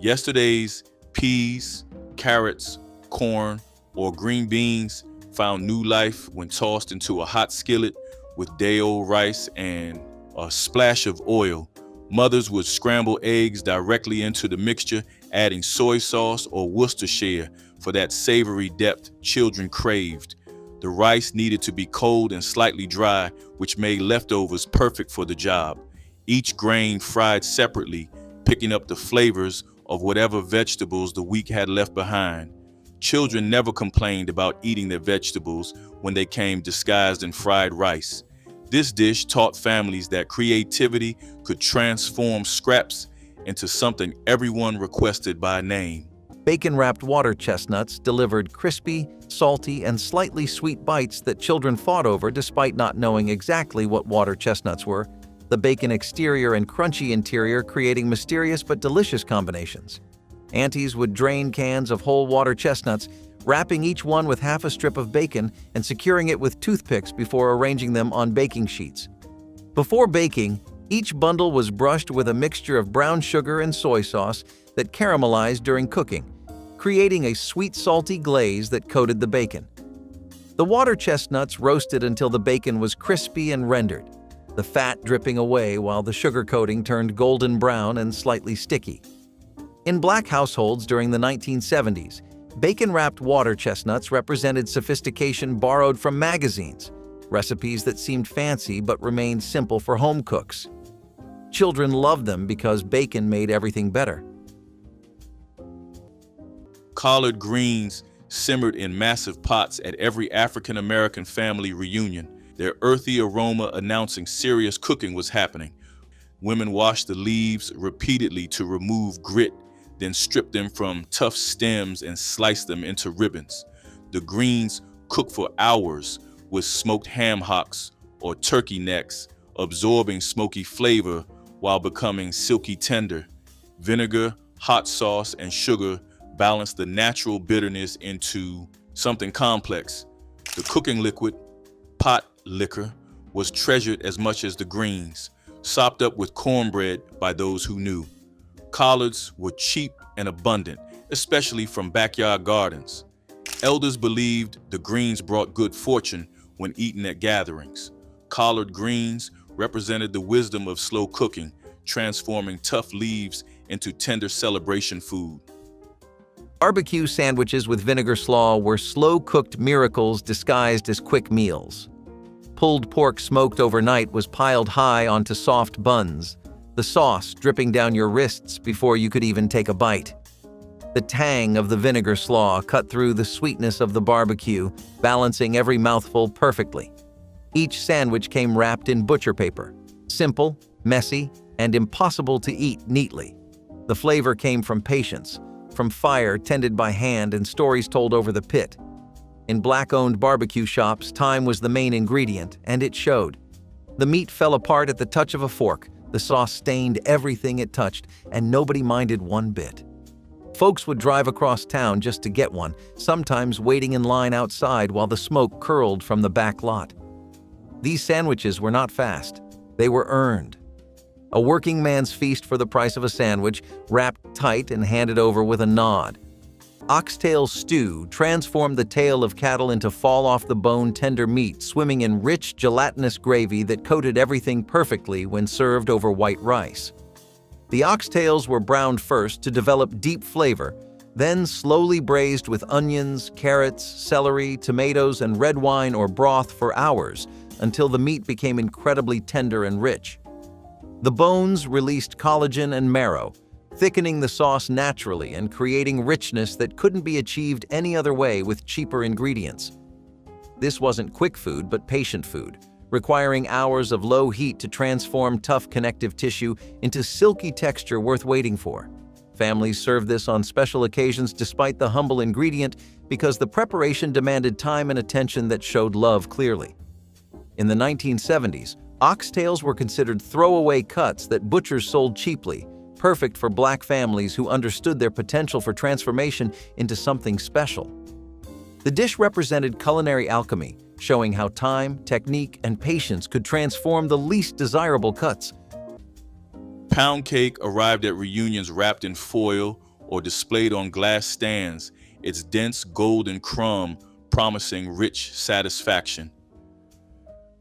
B: Yesterday's peas, carrots, corn, or green beans found new life when tossed into a hot skillet with day-old rice and a splash of oil. Mothers would scramble eggs directly into the mixture, adding soy sauce or Worcestershire for that savory depth children craved. The rice needed to be cold and slightly dry, which made leftovers perfect for the job. Each grain fried separately, picking up the flavors of whatever vegetables the week had left behind. Children never complained about eating their vegetables when they came disguised in fried rice. This dish taught families that creativity could transform scraps into something everyone requested by name.
A: Bacon-wrapped water chestnuts delivered crispy, salty, and slightly sweet bites that children fought over despite not knowing exactly what water chestnuts were, the bacon exterior and crunchy interior creating mysterious but delicious combinations. Aunties would drain cans of whole water chestnuts, wrapping each one with half a strip of bacon and securing it with toothpicks before arranging them on baking sheets. Before baking, each bundle was brushed with a mixture of brown sugar and soy sauce that caramelized during cooking, creating a sweet salty glaze that coated the bacon. The water chestnuts roasted until the bacon was crispy and rendered, the fat dripping away while the sugar coating turned golden brown and slightly sticky. In Black households during the 1970s, bacon-wrapped water chestnuts represented sophistication borrowed from magazines, recipes that seemed fancy but remained simple for home cooks. Children loved them because bacon made everything better.
B: Collard greens simmered in massive pots at every African American family reunion, their earthy aroma announcing serious cooking was happening. Women washed the leaves repeatedly to remove grit, then stripped them from tough stems and sliced them into ribbons. The greens cooked for hours with smoked ham hocks or turkey necks, absorbing smoky flavor while becoming silky tender. Vinegar, hot sauce, and sugar balanced the natural bitterness into something complex. The cooking liquid, Potlikker, was treasured as much as the greens, sopped up with cornbread by those who knew. Collards were cheap and abundant, especially from backyard gardens. Elders believed the greens brought good fortune when eaten at gatherings. Collard greens represented the wisdom of slow cooking, transforming tough leaves into tender celebration food.
A: Barbecue sandwiches with vinegar slaw were slow-cooked miracles disguised as quick meals. Pulled pork smoked overnight was piled high onto soft buns, the sauce dripping down your wrists before you could even take a bite. The tang of the vinegar slaw cut through the sweetness of the barbecue, balancing every mouthful perfectly. Each sandwich came wrapped in butcher paper, simple, messy, and impossible to eat neatly. The flavor came from patience, from fire tended by hand and stories told over the pit. In Black-owned barbecue shops, time was the main ingredient, and it showed. The meat fell apart at the touch of a fork, the sauce stained everything it touched, and nobody minded one bit. Folks would drive across town just to get one, sometimes waiting in line outside while the smoke curled from the back lot. These sandwiches were not fast. They were earned. A working man's feast for the price of a sandwich, wrapped tight and handed over with a nod. Oxtail stew transformed the tail of cattle into fall-off-the-bone tender meat swimming in rich, gelatinous gravy that coated everything perfectly when served over white rice. The oxtails were browned first to develop deep flavor, then slowly braised with onions, carrots, celery, tomatoes, and red wine or broth for hours until the meat became incredibly tender and rich. The bones released collagen and marrow, thickening the sauce naturally and creating richness that couldn't be achieved any other way with cheaper ingredients. This wasn't quick food, but patient food, requiring hours of low heat to transform tough connective tissue into silky texture worth waiting for. Families served this on special occasions despite the humble ingredient because the preparation demanded time and attention that showed love clearly. In the 1970s, oxtails were considered throwaway cuts that butchers sold cheaply, perfect for Black families who understood their potential for transformation into something special. The dish represented culinary alchemy, showing how time, technique, and patience could transform the least desirable cuts.
B: Pound cake arrived at reunions wrapped in foil or displayed on glass stands, its dense golden crumb promising rich satisfaction.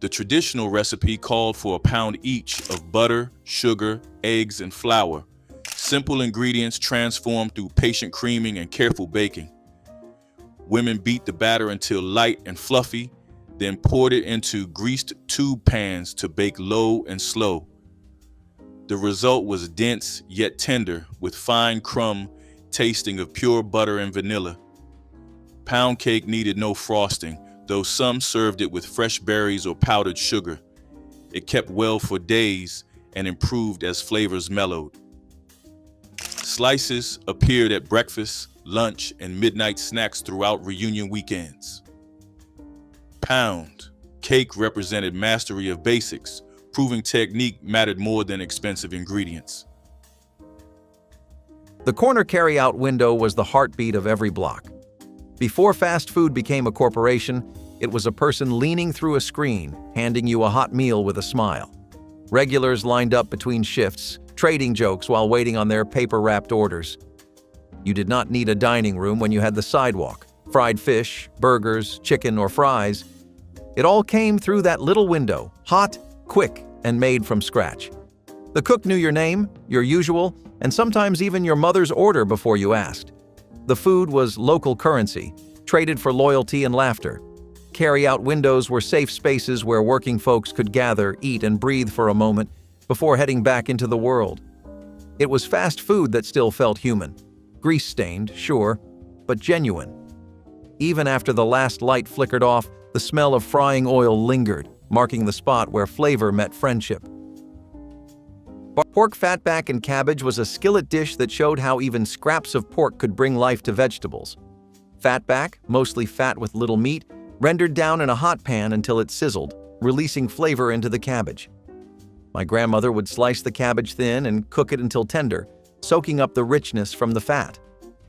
B: The traditional recipe called for a pound each of butter, sugar, eggs, and flour. Simple ingredients transformed through patient creaming and careful baking. Women beat the batter until light and fluffy, then poured it into greased tube pans to bake low and slow. The result was dense yet tender, with fine crumb tasting of pure butter and vanilla. Pound cake needed no frosting, though some served it with fresh berries or powdered sugar. It kept well for days and improved as flavors mellowed. Slices appeared at breakfast, lunch, and midnight snacks throughout reunion weekends. Pound cake represented mastery of basics, proving technique mattered more than expensive ingredients.
A: The corner carry-out window was the heartbeat of every block. Before fast food became a corporation, it was a person leaning through a screen, handing you a hot meal with a smile. Regulars lined up between shifts, trading jokes while waiting on their paper-wrapped orders. You did not need a dining room when you had the sidewalk. Fried fish, burgers, chicken, or fries. It all came through that little window, hot, quick, and made from scratch. The cook knew your name, your usual, and sometimes even your mother's order before you asked. The food was local currency, traded for loyalty and laughter. Carry-out windows were safe spaces where working folks could gather, eat, and breathe for a moment before heading back into the world. It was fast food that still felt human. Grease-stained, sure, but genuine. Even after the last light flickered off, the smell of frying oil lingered, marking the spot where flavor met friendship. Pork fatback and cabbage was a skillet dish that showed how even scraps of pork could bring life to vegetables. Fatback, mostly fat with little meat, rendered down in a hot pan until it sizzled, releasing flavor into the cabbage. My grandmother would slice the cabbage thin and cook it until tender, soaking up the richness from the fat.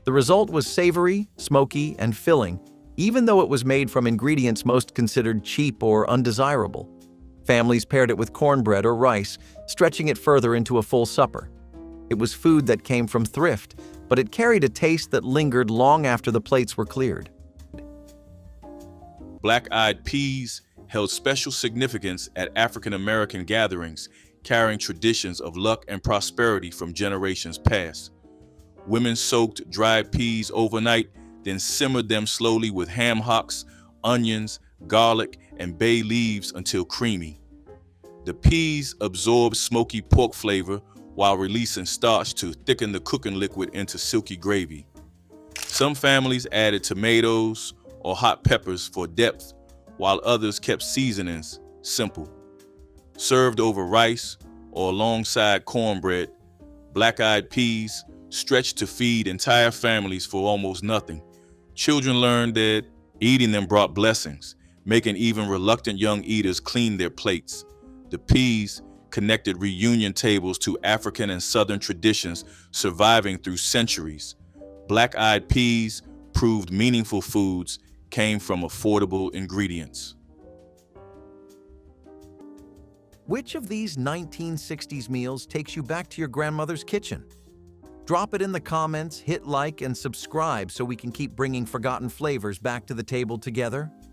A: The result was savory, smoky, and filling, even though it was made from ingredients most considered cheap or undesirable. Families paired it with cornbread or rice, stretching it further into a full supper. It was food that came from thrift, but it carried a taste that lingered long after the plates were cleared.
B: Black-eyed peas held special significance at African American gatherings, carrying traditions of luck and prosperity from generations past. Women soaked dried peas overnight, then simmered them slowly with ham hocks, onions, garlic, and bay leaves until creamy. The peas absorbed smoky pork flavor while releasing starch to thicken the cooking liquid into silky gravy. Some families added tomatoes or hot peppers for depth, while others kept seasonings simple. Served over rice or alongside cornbread, black-eyed peas stretched to feed entire families for almost nothing. Children learned that eating them brought blessings, making even reluctant young eaters clean their plates. The peas connected reunion tables to African and Southern traditions surviving through centuries. Black-eyed peas proved meaningful foods came from affordable ingredients.
A: Which of these 1960s meals takes you back to your grandmother's kitchen? Drop it in the comments, hit like, and subscribe so we can keep bringing forgotten flavors back to the table together.